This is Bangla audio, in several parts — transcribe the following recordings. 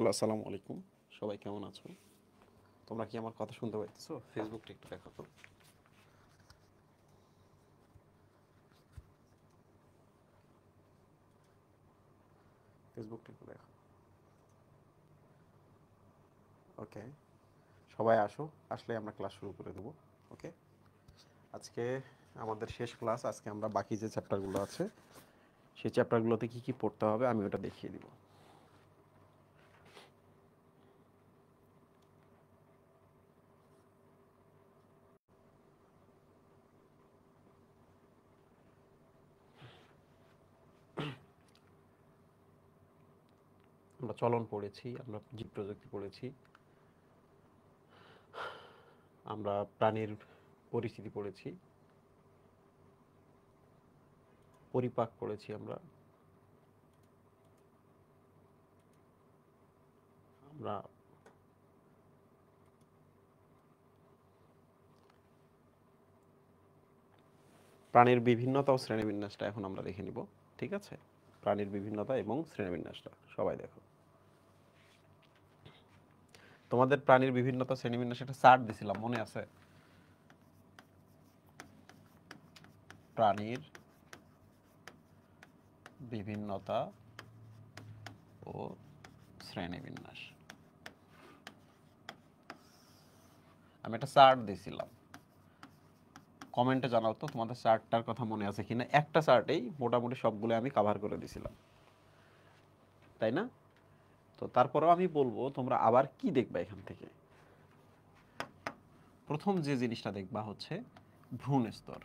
হ্যালো, আসসালামু আলাইকুম। সবাই কেমন আছো? তোমরা কি আমার কথা শুনতে পাইতেছো? ফেসবুকটা একটু দেখো তো। ফেসবুকটা একটু দেখো। ওকে, সবাই আসো। আসলে আমরা ক্লাস শুরু করে দেবো। ওকে, আজকে আমাদের শেষ ক্লাস। আজকে আমরা বাকি যে চ্যাপ্টারগুলো আছে সেই চ্যাপ্টারগুলোতে কি কি পড়তে হবে আমি ওটা দেখিয়ে দিব। আমরা চলন পড়েছি, আমরা জীব প্রযুক্তি পড়েছি, আমরা প্রাণীর পরিস্থিতি পড়েছি, পরিপাক পড়েছি, আমরা আমরা প্রাণীর বিভিন্নতা ও শ্রেণীবিন্যাসটা এখন আমরা দেখে নিব। ঠিক আছে, প্রাণীর বিভিন্নতা এবং শ্রেণীবিন্যাসটা সবাই দেখো। তোমাদের প্রাণীর বিভিন্নতা শ্রেণীবিন্যাস একটা চার্ট দিছিলাম, মনে আছে? প্রাণীর বিভিন্নতা ও শ্রেণীবিন্যাস, আমি একটা চার্ট দিছিলাম। কমেন্টে জানাও তো তোমাদের চার্টটার কথা মনে আছে কিনা। একটা চার্টেই মোটামুটি সবগুলো আমি কভার করে দিছিলাম, তাই না? তো তারপরেও আমি বলবো তোমরা আবার কি দেখবা এখান থেকে। প্রথম যে জিনিসটা দেখবা হচ্ছে ভ্রূণ স্তর।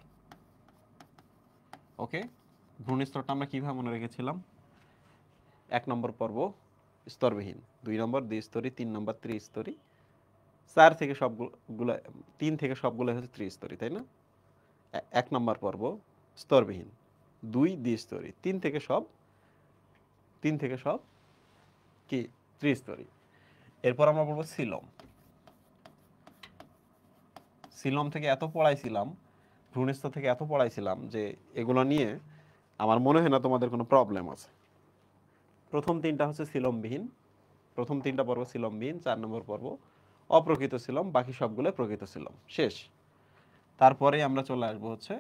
ওকে, ভ্রূণ স্তরটা আমরা কিভাবে মনে রেখেছিলাম? 1 নম্বর পর্ব স্তরবিহীন, 2 নম্বর দ্বিস্তরী, 3 নম্বর ত্রিস্তরী, 4 থেকে সবগুলো, 3 থেকে সবগুলো হচ্ছে ত্রিস্তরী, তাই না? 1 নম্বর পর্ব স্তরবিহীন, 2 দ্বিস্তরী, 3 থেকে সব কি ত্রিস্তরী। এরপর আমরা বলবো সিলম। সিলম থেকে এত পড়াইছিলাম, ভ্রূণস্থ থেকে এত পড়াইছিলাম যে এগুলো নিয়ে আমার মনে হয় না তোমাদের কোনো প্রবলেম আছে। প্রথম 3টা হচ্ছে সিলমবিহীন, প্রথম 3টা পর্ব সিলমবিহীন, 4 নম্বর পর্ব অপ্রকৃত সিলম, বাকি সবগুলো প্রকৃত সিলম, শেষ। তারপরে আমরা চলে আসবো হচ্ছে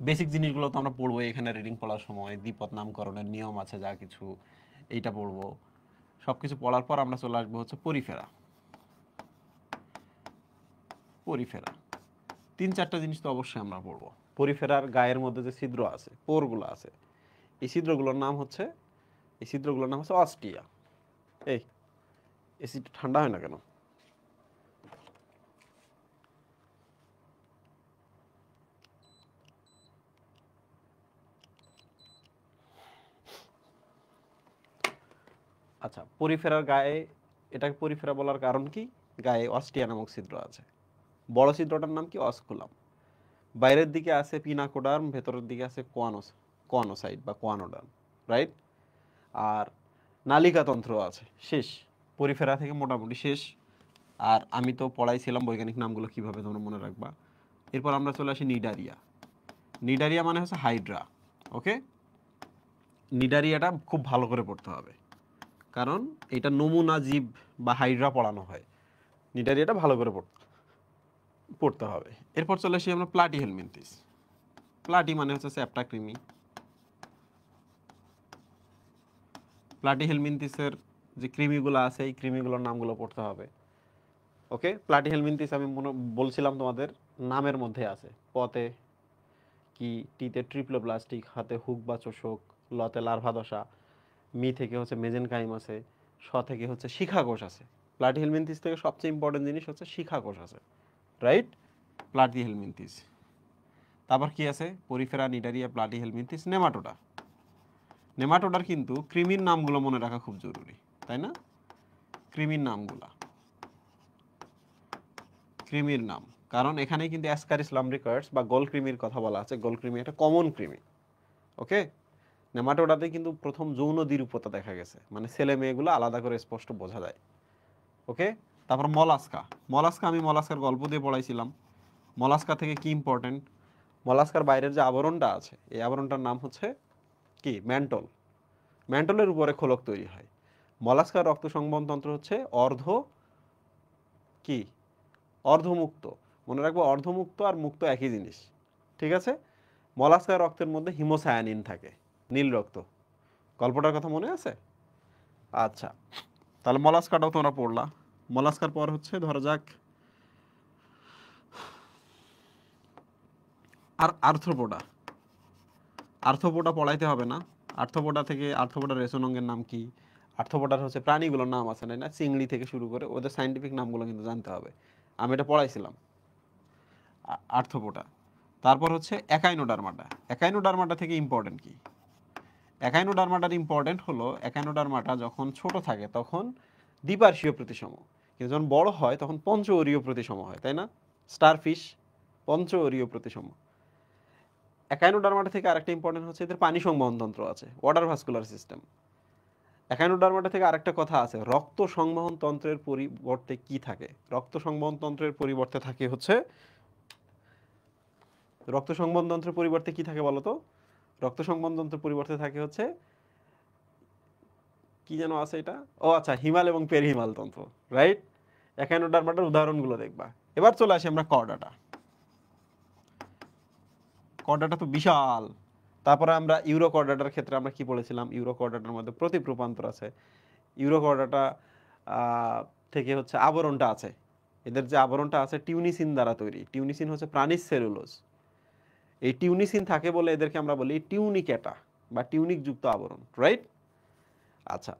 বেসিক জিনিসগুলো তো আমরা পড়বো এখানে রিডিং পড়ার সময়। দ্বিপদ নামকরণের নিয়ম আছে যা কিছু, এইটা পড়বো। সব কিছু পড়ার পর আমরা চলে আসবো হচ্ছে পরিফেরা। পরিফেরা 3-4টা জিনিস তো অবশ্যই আমরা পড়বো। পরিফেরার গায়ের মধ্যে যে ছিদ্র আছে, পোরগুলো আছে, এই ছিদ্রগুলোর নাম হচ্ছে অস্টিয়া। এই এসিটা ঠান্ডা হয় না কেন? আচ্ছা, পরিফেরার গায়ে, এটাকে পরিফেরা বলার কারণ কি? গায়ে অস্টিয়া নামক ছিদ্র আছে। বড় ছিদ্রটার নাম কি? অস্কুলাম। বাইরের দিকে আছে পিনাকোডার্ম, ভেতরের দিকে আছে কোয়ানোসাইট বা কোয়ানোডার্ম, রাইট? আর নালিকাতন্ত্র আছে। শেষ, পরিফেরা থেকে মোটামুটি শেষ। আর আমি তো পড়াইছিলাম বৈজ্ঞানিক নামগুলো কিভাবে তোমরা মনে রাখবা। এরপর আমরা চলে আসি নিডারিয়া। নিডারিয়া মানে হচ্ছে হাইড্রা। ওকে, নিডারিয়াটা খুব ভালো করে পড়তে হবে, কারণ এটা নমুনা জীব বা হাইড্রা পড়ানো হয়। নিডারিয়াটা ভালো করে পড়তে হবে। এরপর চলে আসি আমরা প্লাটিহেলমিনথিস। প্লাটি মানে হচ্ছে চ্যাপ্টা কৃমি। প্লাটিহেলমিনথিসের যে কৃমিগুলো আছে এই কৃমিগুলোর নামগুলো পড়তে হবে। ওকে, প্লাটিহেলমিনথিস আমি বলছিলাম তোমাদের নামের মধ্যে আছে। পতে কি, টিতে ট্রিপ্লোপ্লাস্টিক, হাতে হুক বা চোষক, লতে লার্ভা দশা, মি থেকে হচ্ছে মেজেনকাইম আছে, স থেকে হচ্ছে শিখাকোষ আছে। প্লাটিহেলমিনথিস থেকে সবচেয়ে ইম্পর্টেন্ট জিনিস হচ্ছে শিখাকোষ আছে, রাইট? প্লাটিহেলমিনথিস। তারপর কি আছে? Porifera, Cnidaria, Platyhelminthes, Nematoda. নেমাটোডার কিন্তু কৃমির নামগুলো মনে রাখা খুব জরুরি, তাই না? কৃমির নামগুলা, কৃমির নাম, কারণ এখানে কিন্তু অ্যাসকারিস লাম্ব্রিকার্স বা গোল কৃমির কথা বলা আছে। গোল কৃমি একটা কমন কৃমি। ওকে, নেমাটোডাতে কিন্তু প্রথম যৌন দ্বিরূপতা দেখা গেছে, মানে ছেলে মেয়েগুলো আলাদা করে স্পষ্ট বোঝা যায়। ওকে, তারপর মলাস্কা। মলাস্কা আমি মলাস্কার গল্প দিয়ে পড়াইছিলাম। মলাস্কা থেকে কি ইম্পর্টেন্ট? মলাস্কার বাইরের যে আবরণটা আছে এই আবরণটার নাম হচ্ছে কি? ম্যান্টল। ম্যান্টলের উপরে খোলক তৈরি হয়। মলাস্কার রক্ত সংবহন তন্ত্র হচ্ছে কি অর্ধমুক্ত। মনে রাখবো অর্ধমুক্ত আর মুক্ত একই জিনিস, ঠিক আছে। মলাস্কার রক্তের মধ্যে হিমোসায়ানিন থাকে, নীল রক্ত। গল্পটার কথা মনে আছে? আচ্ছা, তাহলে মলাস্কাটাও তোমরা পড়লা। মলাস্কার পর হচ্ছে ধরা যাক আর আর্থ্রোপোডা। আর্থ্রোপোডা পড়াইতে হবে না। আর্থ্রোপোডার রেশন অঙ্গের নাম কি? আর্থ্রোপোডার হচ্ছে প্রাণীগুলোর নাম আছে না, চিংড়ি থেকে শুরু করে ওদের সাইন্টিফিক নামগুলো কিন্তু জানতে হবে। আমি এটা পড়াইছিলাম, আর্থ্রোপোডা। তারপর হচ্ছে একাইনোডার্মাটা। একাইনোডার্মাটা থেকে ইম্পর্টেন্ট কি? একাইনোডার্মাটার ইম্পর্টেন্ট হলো একাইনোডার্মাটা যখন ছোট থাকে তখন দ্বিপার্শ্বীয় প্রতিসম, কিন্তু যখন বড় হয় তখন পঞ্চঅরীয় প্রতিসম হয়, তাই না? স্টারফিশ পঞ্চঅরীয় প্রতিসম। একাইনোডার্মাটা থেকে আরেকটা ইম্পর্টেন্ট হচ্ছে এদের পানি সংবহন তন্ত্র আছে, ওয়াটার ভাস্কুলার সিস্টেম। একাইনোডার্মাটা থেকে আরেকটা কথা আছে, রক্ত সংবহন তন্ত্রের পরিবর্তে কি থাকে? রক্ত সংবহন তন্ত্রের পরিবর্তে থাকে হচ্ছে রক্ত সংবহন তন্ত্রের পরিবর্তে কি থাকে বলতো? রক্ত সংবহন তন্ত্রের পরিবর্তে থাকে হচ্ছে কি যেন আছে এটা, ও আচ্ছা, হিমাল এবং পেরিহিমাল তন্ত্র, রাইট। একাইনোডার্মাটার উদাহরণগুলো দেখবা। এবার চলে আসি আমরা কর্ডাটা। কর্ডাটা তো বিশাল। তারপরে আমরা ইউরোকর্ডাটার ক্ষেত্রে আমরা কি বলেছিলাম? ইউরোকর্ডাটার মধ্যে প্রতীপ রূপান্তর আছে। ইউরোকর্ডাটা থেকে হচ্ছে আবরণটা আছে। এদের যে আবরণটা আছে টিউনিসিন দ্বারা তৈরি। টিউনিসিন হচ্ছে প্রাণীর সেলুলোজ। এই টিউনিসিন থাকে বলে এদেরকে আমরা বলি টিউনিকেটা বা টিউনিক যুক্ত আবরণ, রাইট। আচ্ছা,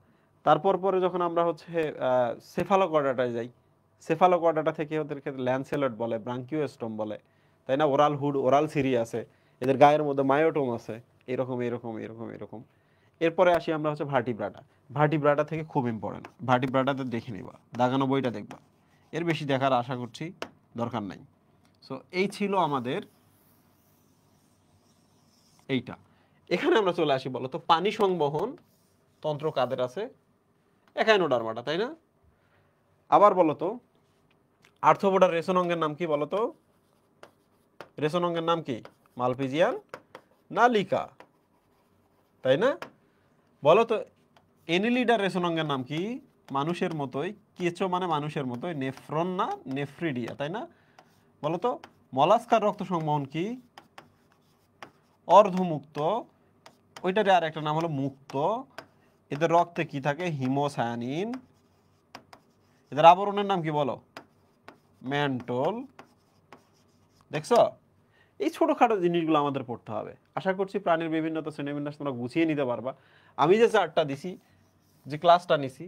তারপর পরে যখন আমরা হচ্ছে সেফালোকর্ডাটায় যাই, সেফালোকর্ডাটা থেকে ওদেরকে ল্যান্সেলট বলে, ব্রাঙ্কিওস্টোম বলে, তাই না? ওরাল হুড, ওরাল সিরি আছে, এদের গায়ের মধ্যে মায়োটোম আছে, এরকম এরকম এরকম এরকম। এরপরে আসি আমরা হচ্ছে ভার্টিব্রাটা। ভার্টিব্রাটা থেকে খুব ইম্পর্টেন্ট, ভার্টিব্রাটাতে দেখে নিবা, দাগানো বইটা দেখবা, এর বেশি দেখার আশা করছি দরকার নাই। সো এই ছিল আমাদের এইটা। এখানে আমরা চলে আসি বলতো পানি সংবহন তন্ত্র কাদের আছে? একাইনোডার্মাটা, তাই না? আবার বলতো আর্থ্রোপোডার রেশন অঙ্গের নাম কি বলতো? রেশন অঙ্গের নাম কি? মালপিজিয়ান নালিকা, তাই না? বলতো এনিলিডার রেশন অঙ্গের নাম কি? মানুষের মতোই, কেঁচো মানে মানুষের মতোই, নেফ্রন না নেফ্রিডিয়া, তাই না? বলতো মলাস্কার রক্ত সংবহন কি? অর্ধমুক্ত। ওইটারে আর একটা নাম হলো মুক্ত। এদের রক্তে কি থাকে? হিমোসায়ানিন। এদের আবরণের নাম কি বলো? ম্যান্টল। দেখছো, এই ছোটখাটো জিনিসগুলো আমাদের পড়তে হবে। আশা করছি প্রাণীর বিভিন্নতা শ্রেণীবিন্যাস তোমরা গুছিয়ে নিতে পারবা। আমি যে চার্টটা দিছি, যে ক্লাসটা নিছি,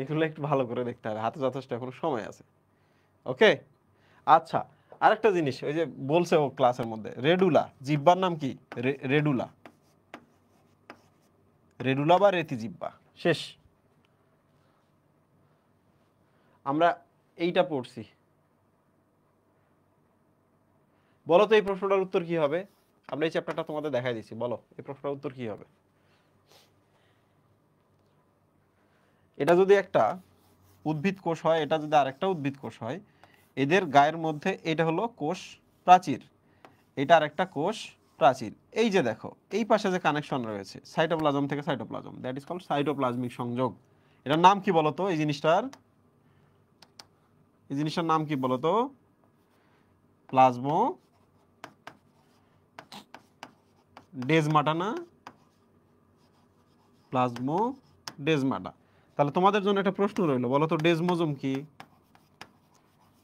এগুলো একটু ভালো করে দেখতে হবে, হাতে যথেষ্ট এখনো সময় আছে। ওকে, আচ্ছা। আরেকটা জিনিস, ওই যে বলছে ও ক্লাসের মধ্যে, রেডুলা, জিহ্বার নাম কি? রেডুলা। রেডুলা বা রেতি জিহ্বা। শেষ। আমরা এইটা পড়ছি। বলো তো এই প্রশ্নটার উত্তর কি হবে? আমরা এই চ্যাপ্টারটা তোমাদের দেখাই দিচ্ছি, বলো এই প্রশ্নটার উত্তর কি হবে? এটা যদি একটা উদ্ভিদ কোষ হয়, এটা যদি আরেকটা উদ্ভিদ কোষ হয়, এদের গায়ের মধ্যে এটা হলো কোষ প্রাচীর, এটা আরেকটা কোষ প্রাচীর। এই যে দেখো এই পাশে যে কানেকশন রয়েছে সাইটোপ্লাজম থেকে cytoplasm, that is called cytoplasmic সংযোগ। এটার নাম কি বলতো? এই জিনিসটার নাম কি বলতো? প্লাজমো ডেজমাটা না? প্লাজমো ডেজমাটা। তাহলে তোমাদের জন্য একটা প্রশ্ন রইলো, বলো তো ডেজমোজোম কি?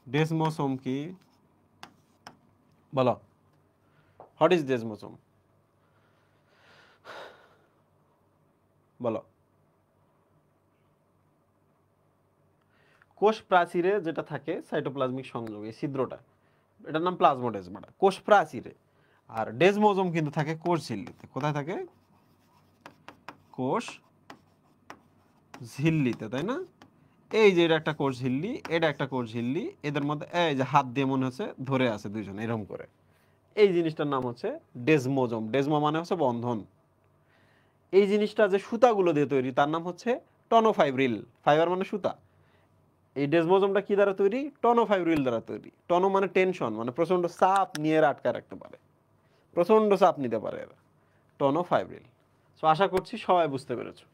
ডেজমোসোম কি? বলো, হোয়াট ইজ ডেজমোসোম? বলো। কোষ প্রাচীরে যেটা থাকে সাইটোপ্লাজমিক সংযোগ, এই ছিদ্রটা, এটার নাম প্লাজমোডেজমাটা, কোষ প্রাচীরে। আর ডেজমোজোম কিন্তু থাকে কোষ ঝিল্লিতে। কোথায় থাকে? কোষ ঝিল্লিতে, তাই না? এই যে এটা একটা কোষ ঝিল্লি, এটা একটা কোষ ঝিল্লি, এদের মধ্যে এই যে হাত দিয়ে মনে হচ্ছে ধরে আছে দুইজন এরকম করে। এই জিনিসটার নাম হচ্ছে ডেজমোজোম। ডেজমো মানে হচ্ছে বন্ধন। এই জিনিসটা যে সুতাগুলো দিয়ে তৈরি তার নাম হচ্ছে টনোফাইব্রিল। ফাইবার মানে সুতা। এই ডেজমোজোমটা কি দ্বারা তৈরি? টনোফাইব্রিল দ্বারা তৈরি। টনো মানে টেনশন, মানে প্রচন্ড চাপ নিয়ে এরা আটকায় রাখতে পারে, প্রচন্ড চাপ নিতে পারে এরা, টনোফাইব্রিল। সো আশা করছি সবাই বুঝতে পেরেছো।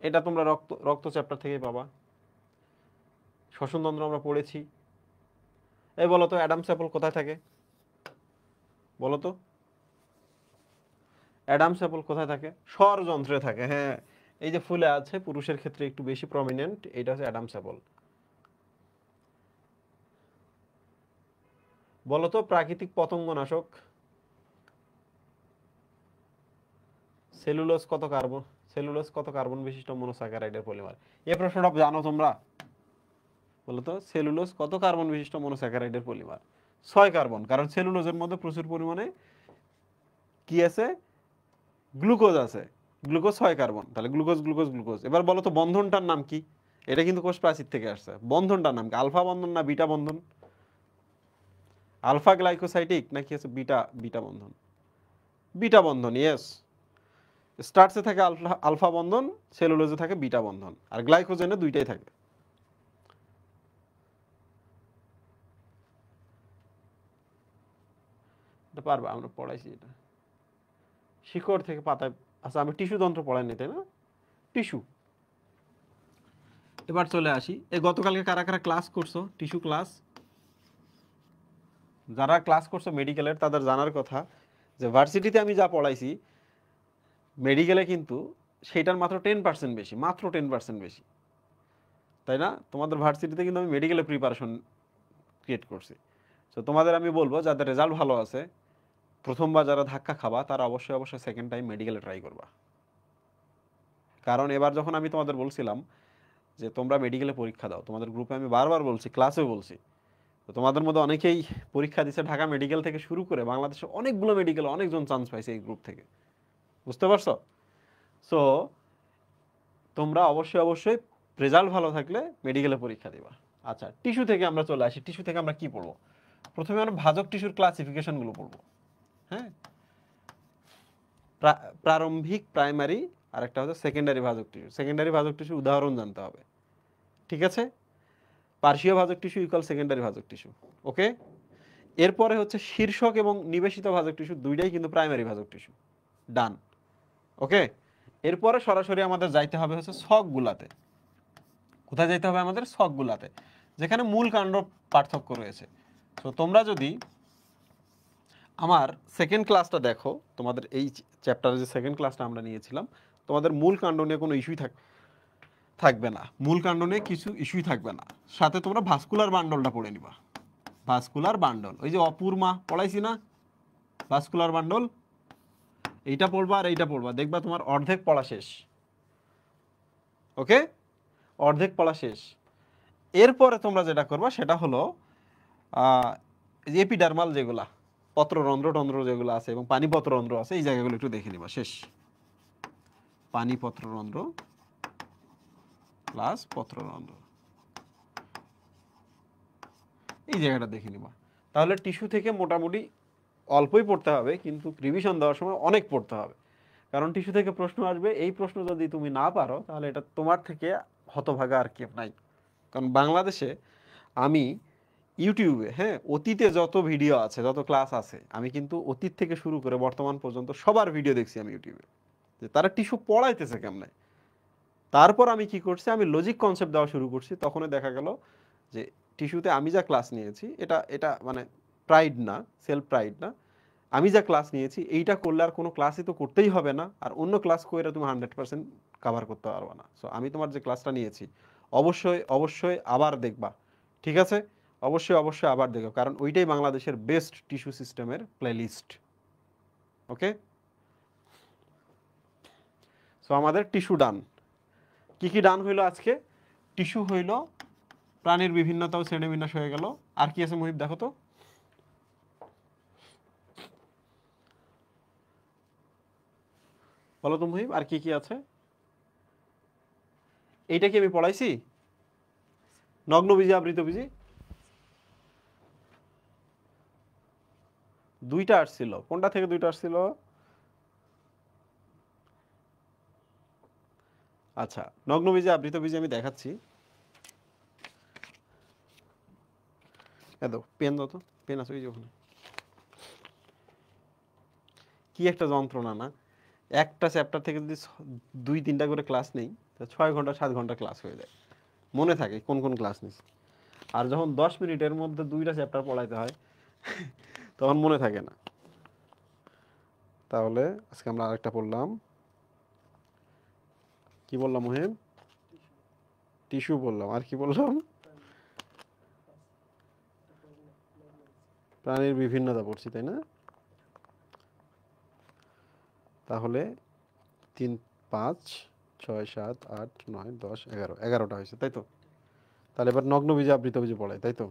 এটা তোমরা রক্ত রক্ত চ্যাপ্টার থেকেই পাবা। শ্বসনতন্ত্র আমরা পড়েছি। এই বলো তো অ্যাডামস অ্যাপল কোথায় থাকে? বলো তো অ্যাডামস অ্যাপল কোথায় থাকে? স্বরযন্ত্রে থাকে। হ্যাঁ, এই যে ফুলে আছে পুরুষের ক্ষেত্রে একটু বেশি প্রমিনেন্ট, এটা হচ্ছে অ্যাডামস অ্যাপল। বলো তো প্রাকৃতিক পতঙ্গনাশক সেলুলোজ কত কার্বন, সেলুলোজ কত কার্বন বিশিষ্ট মনোস্যাকারাইডের পলিমার? এই প্রশ্নটা জানো তোমরা? বলো তো সেলুলোজ কত কার্বন বিশিষ্ট মনোস্যাকারাইডের পলিমার? 6 কার্বন, কারণ সেলুলোজের মধ্যে প্রচুর পরিমাণে কি আছে? গ্লুকোজ আছে। গ্লুকোজ 6 কার্বন, তাহলে গ্লুকোজ গ্লুকোজ গ্লুকোজ। এবার বলো তো বন্ধনটার নাম কি? এটা কিন্তু কোষ প্রাচীর থেকে আসছে। বন্ধনটার নাম কি? আলফা বন্ধন না বিটা বন্ধন? আলফা গ্লাইকোসাইটিক নাকি আছে বিটা বিটা বন্ধন? বিটা বন্ধন, ইয়েস। স্টার্চে থাকে আলফা আলফা বন্ধন, সেলুলোজে থাকে বিটা বন্ধন, আর গ্লাইকোজেনে দুইটাই থাকে। এটা পারবা, আমরা পড়াইছি এটা শিকড় থেকে পাতায়। আচ্ছা আমি টিস্যু তন্ত্র পড়াইনি তাই না? টিস্যু। এবার চলে আসি, এই গতকালকে কারা কারা ক্লাস করছো টিস্যু ক্লাস? যারা ক্লাস করছো মেডিকেলের তাদের জানার কথা যে ভার্সিটিতে আমি যা পড়াইছি মেডিকেলে কিন্তু সেটার মাত্র 10% বেশি, মাত্র 10% বেশি, তাই না? তোমাদের ভার্সিটিতে কিন্তু আমি মেডিকেলে প্রিপারেশন ক্রিয়েট করছি। তো তোমাদের আমি বলবো যাদের রেজাল্ট ভালো আছে, প্রথমবার যারা ধাক্কা খাবা তারা অবশ্যই অবশ্যই সেকেন্ড টাইম মেডিকেলে ট্রাই করবা। কারণ এবার যখন আমি তোমাদের বলছিলাম যে তোমরা মেডিকেলে পরীক্ষা দাও, তোমাদের গ্রুপে আমি বারবার বলছি, ক্লাসেও বলছি, তো তোমাদের মধ্যে অনেকেই পরীক্ষা দিচ্ছে ঢাকা মেডিকেল থেকে শুরু করে বাংলাদেশে অনেকগুলো মেডিকেল, অনেকজন চান্স পাইছে এই গ্রুপ থেকে। বুঝতে পারছো? সো তোমরা অবশ্যই অবশ্যই রেজাল্ট ভালো থাকলে মেডিকেলে পরীক্ষা দিবা। আচ্ছা টিস্যু থেকে আমরা চলে আসি। টিস্যু থেকে আমরা কি পড়বো? প্রথমে আমরা ভাজক টিস্যুর ক্লাসিফিকেশনগুলো পড়বো। হ্যাঁ, প্রারম্ভিক প্রাইমারি আর একটা হচ্ছে সেকেন্ডারি ভাজক টিস্যু। সেকেন্ডারি ভাজক টিস্যু উদাহরণ জানতে হবে, ঠিক আছে? পার্শ্বীয় ভাজক টিস্যু ইকুয়াল সেকেন্ডারি ভাজক টিস্যু, ওকে? এরপরে হচ্ছে শীর্ষক এবং নিবেশিত ভাজক টিস্যু, দুইটাই কিন্তু প্রাইমারি ভাজক টিস্যু। ডান, ওকে? এরপরে সরাসরি আমাদের যাইতে হবে হচ্ছে ছকগুলাতে। কোথায় যাইতে হবে আমাদের? ছকগুলাতে, যেখানে মূল কাণ্ড পার্থক্য রয়েছে। তো তোমরা যদি আমার সেকেন্ড ক্লাসটা দেখো, তোমাদের এই চ্যাপ্টারে যে সেকেন্ড ক্লাসটা আমরা নিয়েছিলাম, তোমাদের মূল কাণ্ড নিয়ে কোনো ইস্যুই থাকবে না। মূল কাণ্ড নিয়ে কিছু ইস্যুই থাকবে না। সাথে তোমরা ভাস্কুলার বান্ডলটা পড়ে নিবা। ভাস্কুলার বান্ডল, ওই যে অপূর্মা পড়াইছি না, ভাস্কুলার বান্ডল, এইটা পড়বা আর এইটা পড়বা, দেখবা তোমার অর্ধেক পড়া শেষ। ওকে, অর্ধেক পড়া শেষ। এরপরে তোমরা যেটা করবা সেটা হলো এপিডার্মাল যেগুলা পত্ররন্ধ্র টন্ধ্র যেগুলো আছে এবং পানিপত্ররন্ধ্র আছে, এই জায়গাগুলো একটু দেখে নিবা। শেষ, পানিপত্ররন্ধ্র প্লাস পত্ররন্ধ্র, এই জায়গাটা দেখে নিবা। তাহলে টিস্যু থেকে মোটামুটি অল্পই পড়তে হবে, কিন্তু রিভিশন দেওয়ার সময় অনেক পড়তে হবে। কারণ টিস্যু থেকে প্রশ্ন আসবে, এই প্রশ্ন যদি তুমি না পারো তাহলে এটা তোমার থেকে হতভাগা আর কেউ নাই। কারণ বাংলাদেশে আমি ইউটিউবে, হ্যাঁ, অতীতে যত ভিডিও আছে, যত ক্লাস আছে, আমি কিন্তু অতীত থেকে শুরু করে বর্তমান পর্যন্ত সবার ভিডিও দেখছি আমি ইউটিউবে, যে তারা টিস্যু পড়াইতেছে কেমনে। তারপর আমি কি করছি, আমি লজিক কনসেপ্ট দেওয়া শুরু করছি। তখনই দেখা গেল যে টিস্যুতে আমি যা ক্লাস নিয়েছি, এটা এটা মানে প্রাইড না, সেলফ প্রাইড না, আমি যা ক্লাস নিয়েছি এইটা করলে আর কোনো ক্লাসই তো করতেই হবে না, আর অন্য ক্লাস করে তুমি 100% কাভার করতে পারবে না। সো আমি তোমার যে ক্লাসটা নিয়েছি অবশ্যই অবশ্যই আবার দেখবা, ঠিক আছে? অবশ্যই অবশ্যই আবার দেখো, কারণ ওইটাই বাংলাদেশের বেস্ট টিস্যু সিস্টেমের প্লেলিস্ট। ওকে, সো আমাদের টিস্যু ডান। কি কি ডান হইলো আজকে? টিস্যু হইলো, প্রাণীর বিভিন্নতাও শ্রেণীবিন্যাস হয়ে গেল। আর কি আছে মুহিব দেখো তো? বলো তো মুহিব, আর কি কি আছে? এইটা কি আমি পড়াইছি? নগ্নবীজি আবৃতবীজি দুইটা আসছিল, কোনটা থেকে দুইটা আসছিল? আচ্ছা, নগ্নবীজি আবৃতবীজি আমি দেখাচ্ছি। পেন দাও তো, পেন আছে ওই যে ওখানে। কি একটা যন্ত্রণা না? একটা চ্যাপ্টার থেকে যদি 2-3টা করে ক্লাস নেই, তো 6 ঘন্টা 7 ঘন্টা ক্লাস হয়ে যায়, মনে থাকে কোন কোন ক্লাস নিছি। আর যখন 10 মিনিটের মধ্যে 2টা চ্যাপ্টার পড়াইতে হয় তখন মনে থাকে না। তাহলে আজকে আমরা আরেকটা পড়লাম, কি বললাম মুহিম? টিস্যু বললাম, আর কি বললাম? প্রাণীর বিভিন্নতা পড়ছি, তাই না? তাহলে 3, 5, 6, 7, 8, 9, 10, 11, 11টা হয়েছে, তাই তো? তাহলে এবার নগ্নবীজে আবৃতবীজে পড়াই, তাই তো?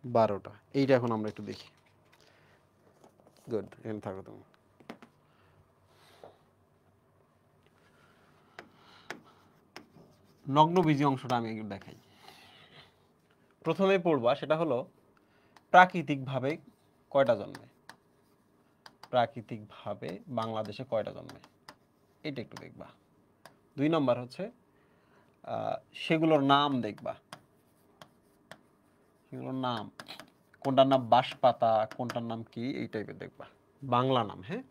12টা। এইটা এখন আমরা একটু দেখি। গুড, এখানে থাকো তুমি। নগ্নবীজি অংশটা আমি একটু দেখাই। প্রথমে পড়বা সেটা হলো প্রাকৃতিকভাবে কয়টা জন্মে, প্রাকৃতিকভাবে বাংলাদেশে কয়টা জন্মে, এটা একটু দেখবা। 2 নম্বর হচ্ছে সেগুলোর নাম দেখবা, সেগুলোর নাম, কোনটার নাম বাঁশপাতা, কোনটার নাম কি, এই টাইপের দেখবা, বাংলা নাম। হ্যাঁ,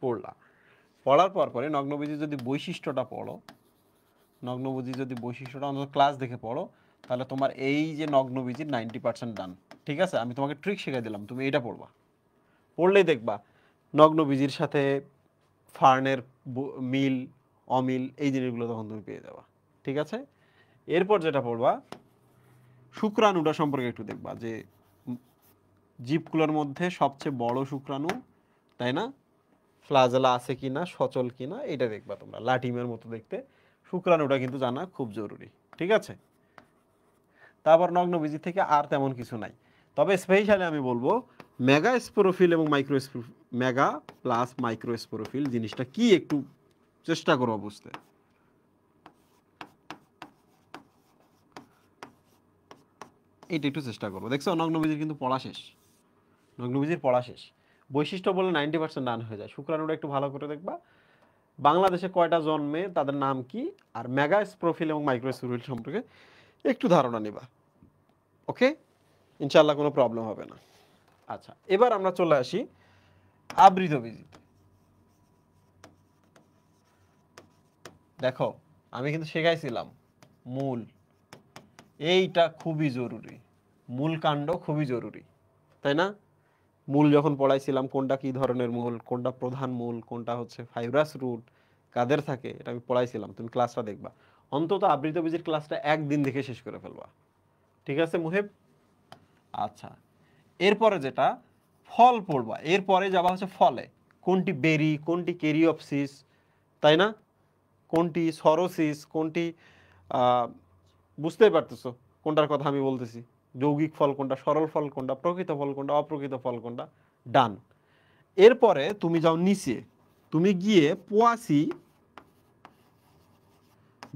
পড়লা। পড়ার পর পরে নগ্নবীজি যদি বৈশিষ্ট্যটা পড়ো, নগ্নবীজি যদি বৈশিষ্ট্যটা অন্তত ক্লাস দেখে পড়ো, তাহলে তোমার এই যে নগ্নবীজির 90% ডান। ঠিক আছে, আমি তোমাকে ট্রিক শিখাই দিলাম, তুমি এটা পড়বা। পড়লেই দেখবা নগ্নবীজির সাথে ফার্নের মিল অমিল এই জিনিসগুলো তখন তুমি পেয়ে যাবা। ঠিক আছে, এরপর যেটা পড়বা শুক্রাণুটা সম্পর্কে একটু দেখবা, যে জীবগুলোর মধ্যে সবচেয়ে বড় শুক্রাণু, তাই না, ফ্লাজেলা আছে কিনা, সচল কিনা, এটা দেখবা তোমরা, লাটিমের মতো দেখতে। শুক্রাণুটা কিন্তু জানা খুব জরুরি। ঠিক আছে, তারপর নগ্নবীজি থেকে আর তেমন কিছু নাই, তবে স্পেশালি আমি বলবো মেগা স্পোরোফিল এবং micro mega plus micro sporophyll জিনিসটা কি একটু চেষ্টা করবো বুঝতে। এইটা একটু চেষ্টা করবো। দেখছো নগ্নবীজির কিন্তু পড়া শেষ, নগ্নবীজির পড়া শেষ। বৈশিষ্ট্য বলে 90% ডান হয়ে যায়। শুক্রাণুটা একটু ভালো করে দেখবা, বাংলাদেশে কয়টা জন্মে, তাদের নাম কি, আর মেগা স্পোরোফিল এবং মাইক্রো স্পোরোফিল সম্পর্কে একটু ধারণা নিবা। ওকে, ইনশাল্লাহ কোনো প্রবলেম হবে না। আচ্ছা, এবার আমরা চলে আসি আবৃতবীজিতে। দেখো আমি কিন্তু শেখাইছিলাম মূল, এইটা খুবই জরুরি, মূল কাণ্ড খুবই জরুরি, তাই না? মূল যখন পড়াইছিলাম কোনটা কি ধরনের মূল, কোনটা প্রধান মূল, কোনটা হচ্ছে ফাইব্রাস রুট, কাদের থাকে, এটা আমি পড়াইছিলাম, তুমি ক্লাসটা দেখবা। অন্তত আবৃতবীজির ক্লাসটা একদিন দেখে শেষ করে ফেলবা। ঠিক আছে মুহেব? আচ্ছা, এরপরে যেটা ফল পড়বা, এরপরে যাবা হচ্ছে ফলে, কোনটি বেরি, কোনটি কেরিওপসিস, তাই না, কোনটি সরোসিস, কোনটি বুঝতেই পারতেছো কোনটার কথা আমি বলতেছি, যৌগিক ফল কোনটা, সরল ফল কোনটা, প্রকৃত ফল কোনটা, অপ্রকৃত ফল কোনটা, ডান। এরপরে তুমি যাও নিচে, তুমি গিয়ে পোয়াসি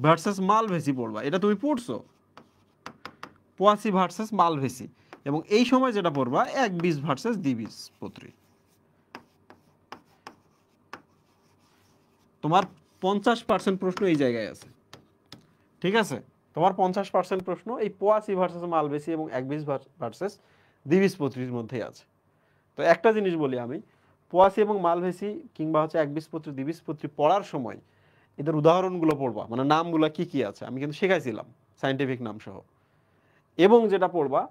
ভার্সেস মালভেসি পড়বা, এটা তুমি পড়ছো, পোয়াসি ভার্সেস মালভেসি, এবং এই সময় যেটা পড়বা একবীজ ভার্সেস দ্বিবীজপত্রী। তোমার 50% প্রশ্ন এই জায়গায় আছে। ঠিক আছে, তোমার 50% প্রশ্ন এই পোয়াসি ভার্সেস মালভেসি এবং একবীজ ভার্সেস দ্বিবীজপত্রীর মধ্যেই আছে। তো একটা জিনিস বলি আমি, পোয়াসি এবং মালভেসি কিংবা হচ্ছে একবীজপত্রী দ্বিবীজপত্রী পড়ার সময় এদের উদাহরণগুলো পড়বা, মানে নামগুলো কি কি আছে আমি কিন্তু শেখাইছিলাম সায়েন্টিফিক নাম সহ। এবং যেটা পড়বা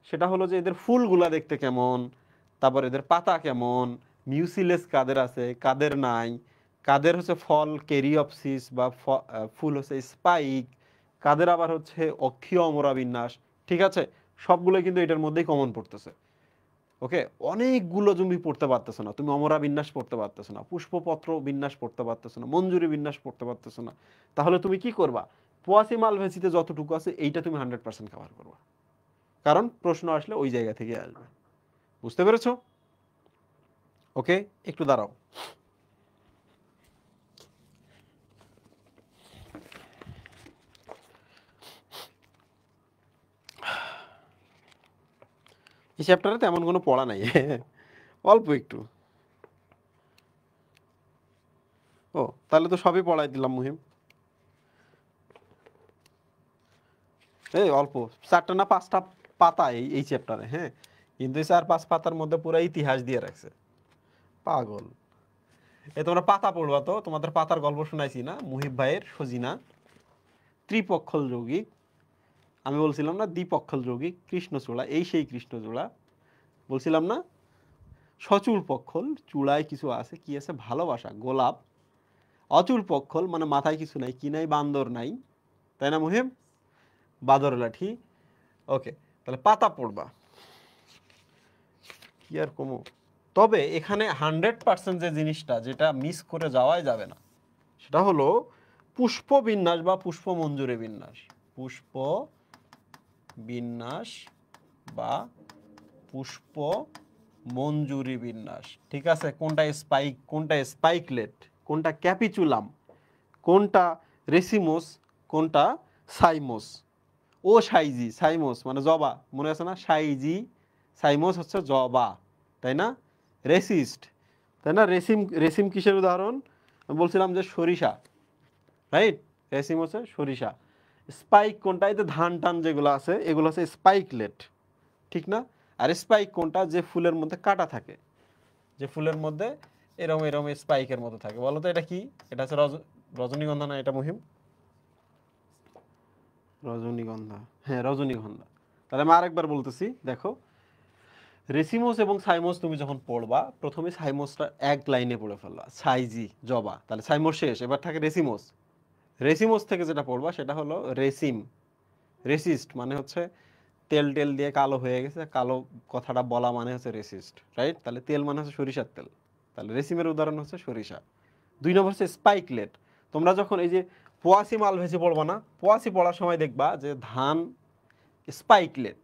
সেটা হলো যে এদের ফুলগুলা দেখতে কেমন, তারপর এদের পাতা কেমন, মিউসিলেস কাদের আছে কাদের নাই, কাদের হচ্ছে ফল কেরিওপসিস বা ফুল হচ্ছে স্পাইক, কাদের আবার হচ্ছে অক্ষীয় অমরা বিন্যাস। ঠিক আছে, সবগুলো কিন্তু এটার মধ্যেই কমন পড়তেছে। ওকে, অনেকগুলো তুমি পড়তে পারতেছো না, তুমি অমরা বিন্যাস পড়তে পারতেছো না, পুষ্পপত্র বিন্যাস পড়তে পারতেছো না, মঞ্জুরি বিন্যাস পড়তে পারতেছো না, তাহলে তুমি কি করবা, পোয়াসি মালভেসিতে যতটুকু আছে এইটা তুমি 100% কভার করবা, কারণ প্রশ্ন আসলে ওই জায়গা থেকে আসবে। বুঝতে পেরেছো? ওকে, একটু দাঁড়াও। এই চ্যাপ্টারে তেমন কোনো পড়া নাই অল্প একটু। ও, তাহলে তো সবই পড়াই দিলাম মুহিম। এই অল্প 4টা না 5টা পাতা এই চ্যাপ্টারে। হ্যাঁ, কিন্তু 4-5 পাতার মধ্যে পুরো ইতিহাস দিয়ে রাখছে, পাগল। তোমরা পাতা পড়বা তো, তোমাদের পাতার গল্প শোনাইছি না, মুহিব ভাইয়ের সজিনা, ত্রিপক্ষল যৌগিক, আমি বলছিলাম না দ্বিপক্ষল যৌগিক, কৃষ্ণচূড়া, এই সেই কৃষ্ণচূড়া বলছিলাম না, সচূল পক্ষল, চূড়ায় কিছু আছে, কি আছে, ভালোবাসা, গোলাপ। অচূল পক্ষল মানে মাথায় কিছু নাই, কি নাই, বান্দর নাই, তাই না মুহিব, বাদর লাঠি। ওকে, তাহলে পাতা পড়বা, কি আর কমো। তবে এখানে 100% যে জিনিসটা যেটা মিস করে যাওয়াই যাবে না, সেটা হলো পুষ্প বিন্যাস বা পুষ্প মঞ্জুরি বিন্যাস। পুষ্প বিন্যাস বা পুষ্প মঞ্জুরি বিন্যাস, ঠিক আছে। কোনটা স্পাইক, কোনটা স্পাইকলেট, কোনটা ক্যাপিচুলাম, কোনটা রেসিমোস, কোনটা সাইমোস। ও সাইজি, সাইমোস মানে জবা, মনে আছে না, সাইজি, সাইমোস হচ্ছে জবা, তাই না। রেসিস্ট, তাই না। রেসিম, রেসিম কিসের উদাহরণ, আমি বলছিলাম যে সরিষা, রাইট। রেসিম হচ্ছে সরিষা। স্পাইক কোনটা, এই যে ধান টান যেগুলো আছে এগুলো হচ্ছে স্পাইকলেট, ঠিক না। আর স্পাইক কোনটা, যে ফুলের মধ্যে কাটা থাকে, যে ফুলের মধ্যে এরম এরম স্পাইকের মতো থাকে। বলো তো এটা কি, এটা হচ্ছে রজনীগন্ধা না এটা মুহিম, রজনীগন্ধা, হ্যাঁ রজনীগন্ধা। তাহলে আমি আরেকবার বলতেছি, দেখো রেসিমোস এবং সাইমোস তুমি যখন পড়বা, প্রথমে সাইমোসটা এক লাইনে পড়ে ফেলবা, সাইজি জবা, তাহলে সাইমোস শেষ, এবার থাকে রেসিমোস। রেসিমোস থেকে যেটা পড়বা সেটা হলো রেসিম, রেসিস্ট মানে হচ্ছে তেল টেল দিয়ে কালো হয়ে গেছে, কালো কথাটা বলা মানে হচ্ছে রেসিস্ট, রাইট। তাহলে তেল মানে হচ্ছে সরিষার তেল, তাহলে রেসিমের উদাহরণ হচ্ছে সরিষা। 2 নম্বর হচ্ছে স্পাইকলেট। তোমরা যখন এই যে পোয়াশি মাল ভেজে পড়বা না, পোয়াশি পড়ার সময় দেখবা যে ধান স্পাইকলেট,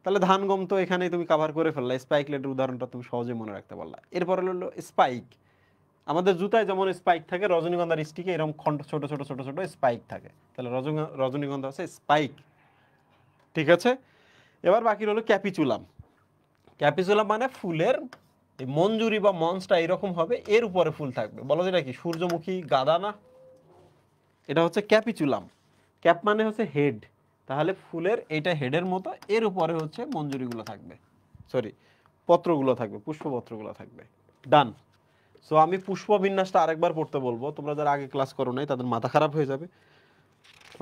তাহলে ধান গম তো এখানেই তুমি কভার করে ফেললা, স্পাইকলেটের উদাহরণটা তুমি সহজে মনে রাখতে পারলা। এরপর হলো স্পাইক, আমাদের জুতায় যেমন স্পাইক থাকে, রজনীগন্ধার স্টিকে এরকম খন্ড ছোট ছোট ছোট ছোট স্পাইক থাকে, তাহলে রজনীগন্ধা হচ্ছে স্পাইক, ঠিক আছে। এবার বাকি হলো ক্যাপিচুলাম। ক্যাপিচুলাম মানে ফুলের এই মঞ্জুরি বা মঞ্চটা এরকম হবে, এর উপরে ফুল থাকবে। বলো যেটা কি, সূর্যমুখী গাঁদা না, এটা হচ্ছে ক্যাপিচুলাম। ক্যাপ মানে হচ্ছে হেড, তাহলে ফুলের এইটা হেডের মতো, এর উপরে হচ্ছে মঞ্জুরিগুলো থাকবে, সরি পত্রগুলো থাকবে, পুষ্পপত্রগুলো থাকবে। ডান। সো আমি পুষ্প বিন্যাসটা আরেকবার পড়তে বলবো, তোমরা যারা আগে ক্লাস করো নাই তাদের মাথা খারাপ হয়ে যাবে।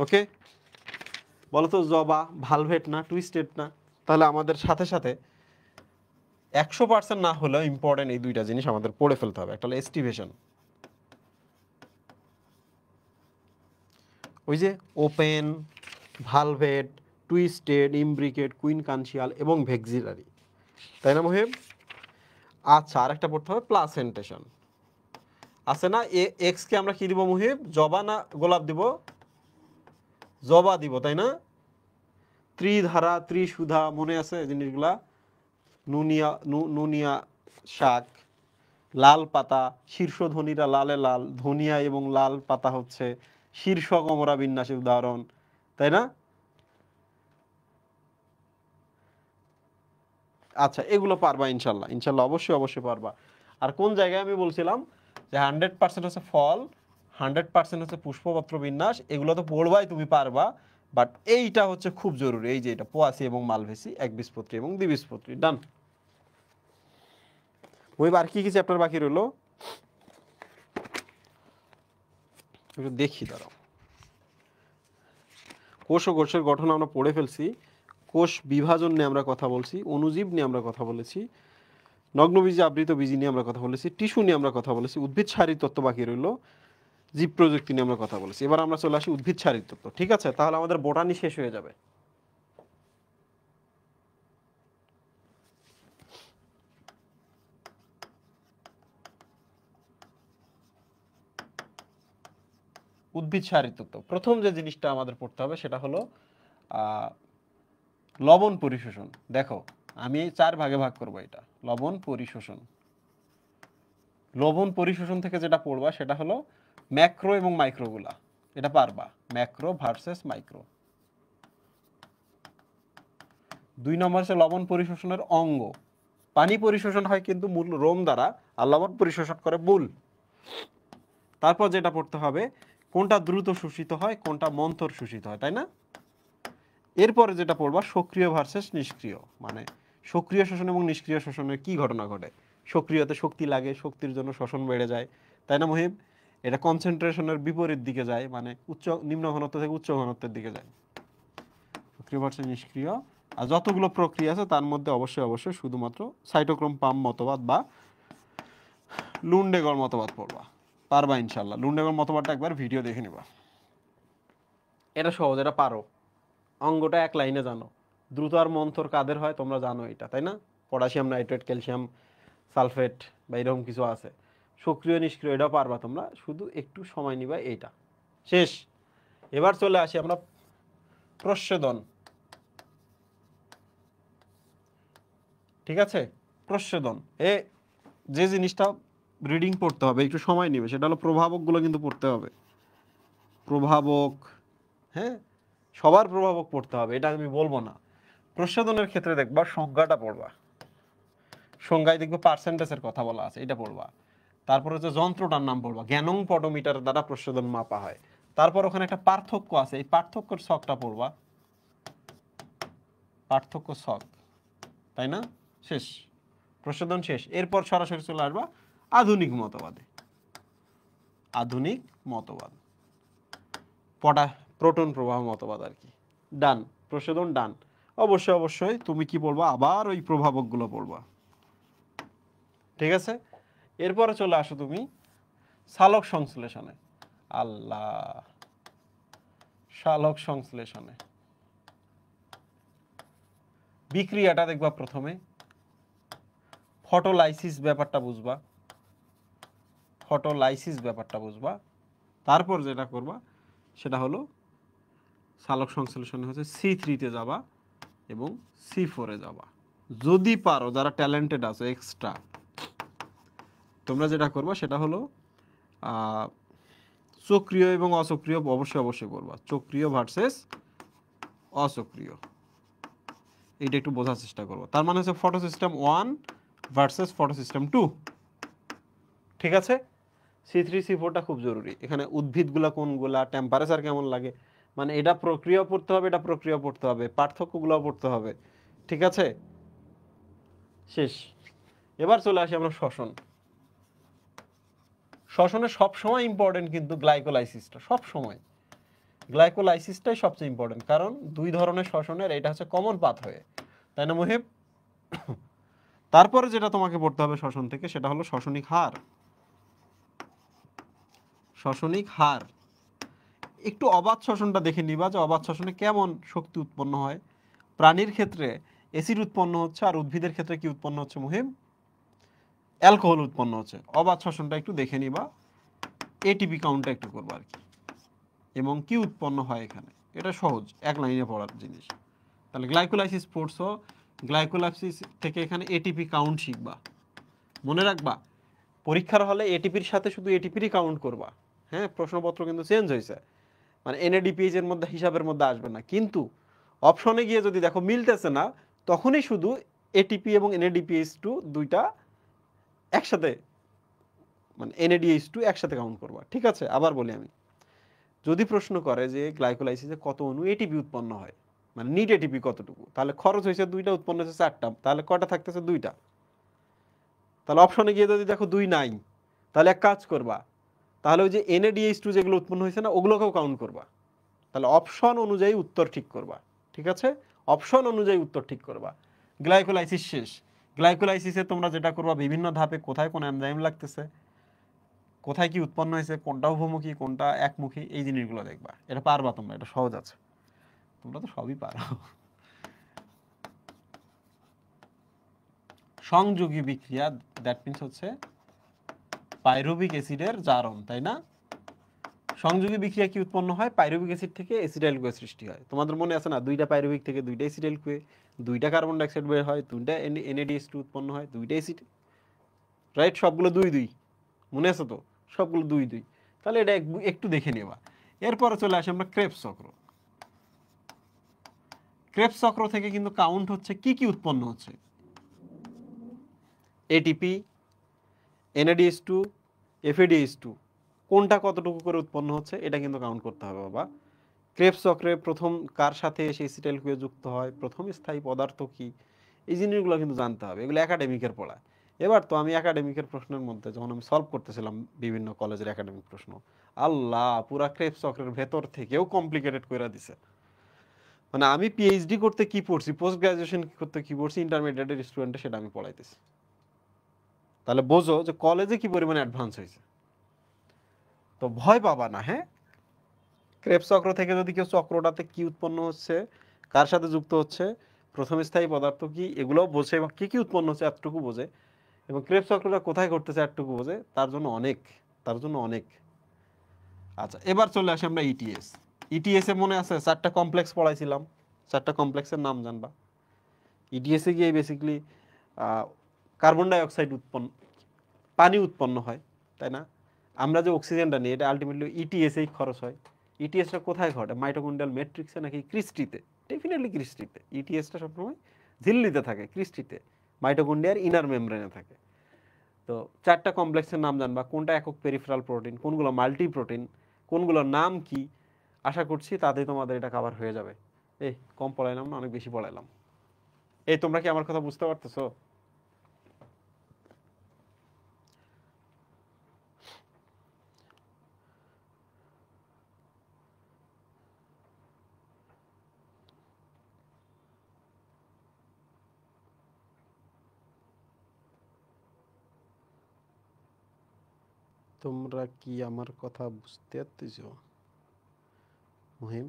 ওকে, বলো তো জবা ভালভেট না টুইস্টেড না, তাহলে আমাদের সাথে সাথে 100% না হলেও ইম্পর্টেন্ট এই দুইটা জিনিস আমাদের পড়ে ফেলতে হবে। একটা হলো এস্টিভেশন, ওই যে ওপেন, ভালভেট, টুইস্টেড, ইমব্রিকেট, কুইন কানশিয়াল এবং ভেক্সিলারি, তাই না মহিব। আচ্ছা, আরেকটা পড়তে হবে প্লাসেন্টেশন, আছে না। এক্স কে আমরা কি দিব মুহিব, জবা না গোলাপ দিব, জবা দিব, তাই না। ত্রিধারা, ত্রিসুধা, মনে আছে জিনিসগুলা। নুনিয়া, নুনিয়া শাক, লাল পাতা, শীর্ষধনীরা লালে লাল, ধনিয়া এবং লাল পাতা হচ্ছে শীর্ষ কমরা বিন্যাসের উদাহরণ, তাই না। আচ্ছা, এগুলো পারবা ইনশাল্লাহ, ইনশাল্লাহ অবশ্যই অবশ্যই পারবা। আর কোন জায়গায় আমি বলছিলাম যে 100% হচ্ছে ফল, 100% হচ্ছে পুষ্পপত্র বিন্যাস, এগুলো তো পড়বাই, তুমি পারবা। বাট এইটা হচ্ছে খুব জরুরি, এই যে এটা পোয়াসি এবং মালভেসি, একবীজপত্রী এবং দ্বিবীজপত্রী। ডান। ওই আর কি কি চ্যাপ্টার বাকি রইলো একটু দেখি, দাঁড়াও। কোষ ও কোষের গঠন আমরা পড়ে ফেলছি, কোষ বিভাজন নিয়ে আমরা কথা বলছি, অণুজীব নিয়ে আমরা কথা বলেছি, নগ্নবীজি আবৃত বীজি নিয়ে আমরা কথা বলেছি, টিস্যু নিয়ে আমরা কথা বলেছি, উদ্ভিদ শারীর তত্ত্ব বাকি রইলো, জীব প্রযুক্তি নিয়ে আমরা কথা বলেছি। এবার আমরা চলে আসি উদ্ভিদ শারীর তত্ত্ব, ঠিক আছে। তাহলে আমাদের বোটানি শেষ হয়ে যাবে। উদ্ভিদ শারীর তত্ত্ব প্রথম যে জিনিসটা আমাদের পড়তে হবে সেটা হলো লবণ পরিশোষণ। দেখো আমি 4 ভাগে ভাগ করবো এটা, লবণ পরিশোষণ। লবণ পরিশোষণ থেকে যেটা পড়বা সেটা হলো ম্যাক্রো এবং মাইক্রোগুলা, এটা পারবা, ম্যাক্রো ভার্সেস মাইক্রো। 2 নম্বর হচ্ছে লবণ পরিশোষণের অঙ্গ। পানি পরিশোষণ হয় কিন্তু মূল রোম দ্বারা, আর লবণ পরিশোষণ করে বুল। তারপর যেটা পড়তে হবে কোনটা দ্রুত শোষিত হয়, কোনটা মন্থর শোষিত হয়, তাই না। এরপরে যেটা পড়বা সক্রিয় ভার্সেস নিষ্ক্রিয়, মানে সক্রিয় শোষণ এবং নিষ্ক্রিয় শোষণের কি ঘটনা ঘটে? সক্রিয়তে শক্তি লাগে, শক্তির জন্য শোষণ বেড়ে যায়, তাই না মুহিব? এটা কনসেন্ট্রেশনের বিপরীত দিকে যায়, মানে নিম্ন ঘনত্ব থেকে উচ্চ ঘনত্বের দিকে যায়। সক্রিয় ভার্সেস নিষ্ক্রিয়। আর যতগুলো প্রক্রিয়া আছে তার মধ্যে অবশ্যই শুধুমাত্র সাইটোক্রোম পাম্প মতবাদ বা লুন্ডেগড় মতবাদ পড়বা, পারবা ইনশাল্লাহ। লুন্ডেগড় মতবাদটা একবার ভিডিও দেখে নিবা। এটা সহজ, এটা পারো। অঙ্গটা এক লাইনে জানো। দ্রুত আর মন্থর কাদের হয় তোমরা জানো এটা, তাই না? পটাশিয়াম নাইট্রেট, ক্যালসিয়াম সালফেট বা এরকম কিছু আছে। সক্রিয় নিষ্ক্রিয় এটাও পারবা তোমরা, শুধু একটু সময় নিবা। এইটা শেষ। এবার চলে আসি আমরা প্রচ্ছেদন। ঠিক আছে, প্রচ্ছেদন যে জিনিসটা রিডিং পড়তে হবে, একটু সময় নেবে, সেটা হলো প্রভাবকগুলো কিন্তু পড়তে হবে। প্রভাবক, হ্যাঁ, সবার প্রভাবক পড়তে হবে, এটা আমি বলবো না। প্রচ্ছেদনের ক্ষেত্রে দেখবা সংজ্ঞাটা পড়বা, সংজ্ঞায় দেখবে পার্সেন্টেজের কথা বলা আছে, এটা পড়বা। তারপর হচ্ছে যন্ত্রটার নাম পড়বা, গ্যানং পটোমিটার দ্বারা প্রচ্ছেদন মাপা হয়। তারপর ওখানে একটা পার্থক্য আছে, এই পার্থক্যের ছকটা পড়বা, পার্থক্য ছক, তাই না? শেষ, প্রচ্ছেদন শেষ। এরপর সরাসরি চলে আসবা আধুনিক মতবাদে। আধুনিক মতবাদ, প্রোটন প্রবাহ মতবাদ আর কি। ডান, প্রচ্ছেদন ডান। অবশ্যই তুমি কি পড়বা, আবার ওই প্রভাবকগুলো পড়বা। ঠিক আছে, এরপরে চলে আসো তুমি সালোক সংশ্লেষণে। আল্লাহ, সালোক সংশ্লেষণে বিক্রিয়াটা দেখবা, প্রথমে ফটোলাইসিস ব্যাপারটা বুঝবা, ফটোলাইসিস ব্যাপারটা বুঝবা। তারপর যেটা করবা সেটা হলো সালোক সংশ্লেষণে হচ্ছে C3-তে যাবা এবং C4-এ যাবা। যদি পারো, যারা ট্যালেন্টেড আছো এক্সট্রা, তোমরা যেটা করবা সেটা হলো চক্রীয় এবং অচক্রীয় অবশ্যই করবা। চক্রীয় ভার্সেস অচক্রীয়, এইটা একটু বোঝার চেষ্টা করবো। তার মানে হচ্ছে photo system 1 versus photo system 2। ঠিক আছে, C3 C4টা খুব জরুরি। এখানে উদ্ভিদগুলা কোনগুলা, টেম্পারেচার কেমন লাগে, মানে এটা প্রক্রিয়া পড়তে হবে, এটা প্রক্রিয়া পড়তে হবে, পার্থক্যগুলো পড়তে হবে। ঠিক আছে, শেষ। এবার চলে আসি আমরা শ্বসন। শ্বসনে সবসময় ইম্পর্টেন্ট কিন্তু গ্লাইকোলাইসিসটা, সবসময় গ্লাইকোলাইসিসটাই সবচেয়ে ইম্পর্টেন্ট, কারণ দুই ধরনের শ্বসনের এটা হচ্ছে কমন পাথ হয়ে, তাই না মুহিব? তারপরে যেটা তোমাকে পড়তে হবে শ্বসন থেকে, সেটা হলো শ্বসনিক হার। শ্বসনিক হার, একটু অবাধ শ্বসনটা দেখে নিবা, যে অবাধ শ্বসনে কেমন শক্তি উৎপন্ন হয়। প্রাণীর ক্ষেত্রে অ্যাসিড উৎপন্ন হচ্ছে, আর উদ্ভিদের ক্ষেত্রে কি উৎপন্ন হচ্ছে মুহিব? অ্যালকোহল উৎপন্ন হচ্ছে। অবাধ শ্বসনটা একটু দেখে নিবা, এটিপি কাউন্টটা একটু করবা আর কি, এবং কি উৎপন্ন হয় এখানে। এটা সহজ, এক লাইনে পড়ার জিনিস। তাহলে গ্লাইকোলাইসিস পড়ছো, গ্লাইকোলাইসিস থেকে এখানে এটিপি কাউন্ট শিখবা, মনে রাখবা। পরীক্ষার হলে এটিপির সাথে শুধু এটিপিরই কাউন্ট করবা। হ্যাঁ, প্রশ্নপত্র কিন্তু চেঞ্জ হয়েছে, মানে এনএডিপিএইচ এর মধ্যে হিসাবের মধ্যে আসবে না, কিন্তু অপশনে গিয়ে যদি দেখো মিলতেছে না, তখনই শুধু এটিপি এবং NADPH2 দুইটা একসাথে, মানে NADH2 একসাথে কাউন্ট করবা। ঠিক আছে, আবার বলি আমি, যদি প্রশ্ন করে যে গ্লাইকোলাইসিসে কত অণু এটিপি উৎপন্ন হয়, মানে নিট এটিপি কতটুকু, তাহলে খরচ হয়েছে 2টা, উৎপন্ন হয়েছে 4টা, তাহলে কয়টা থাকতেছে? 2টা। তাহলে অপশনে গিয়ে যদি দেখো 2 নাই, তাহলে এক কাজ করবা, তাহলে ওই যে NADH2 যেগুলো উৎপন্ন হয়েছে না, ওগুলোকেও কাউন্ট করবা। তাহলে অপশন অনুযায়ী উত্তর ঠিক করবা। ঠিক আছে, অপশন অনুযায়ী উত্তর ঠিক করবা। গ্লাইকোলাইসিস শেষ। গ্লাইকোলাইসিসে তোমরা যেটা করবা, বিভিন্ন ধাপে কোথায় কোন এনজাইম লাগতেছে, কোথায় কি উৎপন্ন হয়েছে, কোনটা উভমুখী কোনটা একমুখী, এই জিনিসগুলো দেখবা। এটা পারবা তোমরা, এটা সহজ আছে, তোমরা তো সবই পারো। সংযোগী বিক্রিয়া, দ্যাট মিন্স হচ্ছে পাইরুভিক অ্যাসিডের জারণ, তাই না? সংযোগী বিক্রিয়া কি উৎপন্ন হয়? পাইরুভিক অ্যাসিড থেকে অ্যাসিটাইল কোয়ে সৃষ্টি হয়। তোমাদের মনে আছে না, 2টা পাইরুভিক থেকে 2টা অ্যাসিটাইল কোয়ে, 2টা কার্বন ডাইঅক্সাইড বের হয়, 2টা NADH2 উৎপন্ন হয়, 2টা অ্যাসিড, রাইট? সবগুলো 2 2, মনে আছে তো? সবগুলো 2 2। তাহলে এটা একটু দেখে নেবা। এরপরে চলে আসি আমরা ক্রেবস চক্র। ক্রেবস চক্র থেকে কিন্তু কাউন্ট হচ্ছে কি কি উৎপন্ন হচ্ছে, ATP, NADH2, FADH2, কোনটা কতটুকু করে উৎপন্ন হচ্ছে, এটা কিন্তু কাউন্ট করতে হবে বাবা। ক্রেবস চক্রে প্রথম কার সাথে এসে অ্যাসিটাইল কোয়ে যুক্ত হয়, প্রথম স্থায়ী পদার্থ কি, এই জিনিসগুলো কিন্তু জানতে হবে, এগুলো একাডেমিকের পড়া। এবার তো আমি একাডেমিকের প্রশ্নের মধ্যে যখন আমি সলভ করতেছিলাম বিভিন্ন কলেজের একাডেমিক প্রশ্ন, আল্লাহ, পুরা ক্রেপস চক্রের ভেতর থেকেও কমপ্লিকেটেড করে দিছে। মানে আমি পিএইচডি করতে কি পড়ছি, পোস্ট গ্রাজুয়েশন করতে কি পড়ছি, ইন্টারমিডিয়েটের স্টুডেন্টে সেটা আমি পড়াইতেছি। তাহলে বোঝো যে কলেজে কি পরিমাণে অ্যাডভান্স হয়েছে। তো ভয় পাবা না, হ্যাঁ। ক্রেপস চক্র থেকে যদি কেউ চক্রটাতে কি উৎপন্ন হচ্ছে, কার সাথে যুক্ত হচ্ছে, প্রথম স্থায়ী পদার্থ কি, এগুলোও বোঝে এবং কি কি উৎপন্ন হচ্ছে এতটুকু বোঝে, এবং ক্রেপস চক্রটা কোথায় ঘটতেছে এতটুকু বোঝে, তার জন্য অনেক, তার জন্য অনেক। আচ্ছা, এবার চলে আসি আমরা ইটিএস। ইটিএস এ মনে আছে 4টা কমপ্লেক্স পড়াইছিলাম, 4টা কমপ্লেক্সের নাম জানবা। ইটিএস এ গিয়ে বেসিক্যালি কার্বন ডাই অক্সাইড উৎপন্ন, পানি উৎপন্ন হয়, তাই না? আমরা যে অক্সিজেনটা নিই এটা আলটিমেটলি ইটিএস এই খরচ হয়। ইটিএসটা কোথায় ঘটে, মাইটোকন্ড্রিয়াল ম্যাট্রিক্সে নাকি ক্রিস্টিতে? ডেফিনেটলি ক্রিস্টিতে। ইটিএসটা সবসময় ঝিল্লিতে থাকে, ক্রিস্টিতে, মাইটোকন্ড্রিয়ার ইনার মেমব্রেনে থাকে। তো 4টা কমপ্লেক্সের নাম জানবা, কোনটা একক পেরিফেরাল প্রোটিন, কোনগুলো মাল্টি প্রোটিন, কোনগুলোর নাম কি। আশা করছি তাতেই তোমাদের এটা কভার হয়ে যাবে। এই কম পড়াইলাম না, অনেক বেশি পড়াইলাম? এই তোমরা কি আমার কথা বুঝতে পারতেছো? তোমরা কি আমার কথা বুঝতে পারতেছো মুহিম?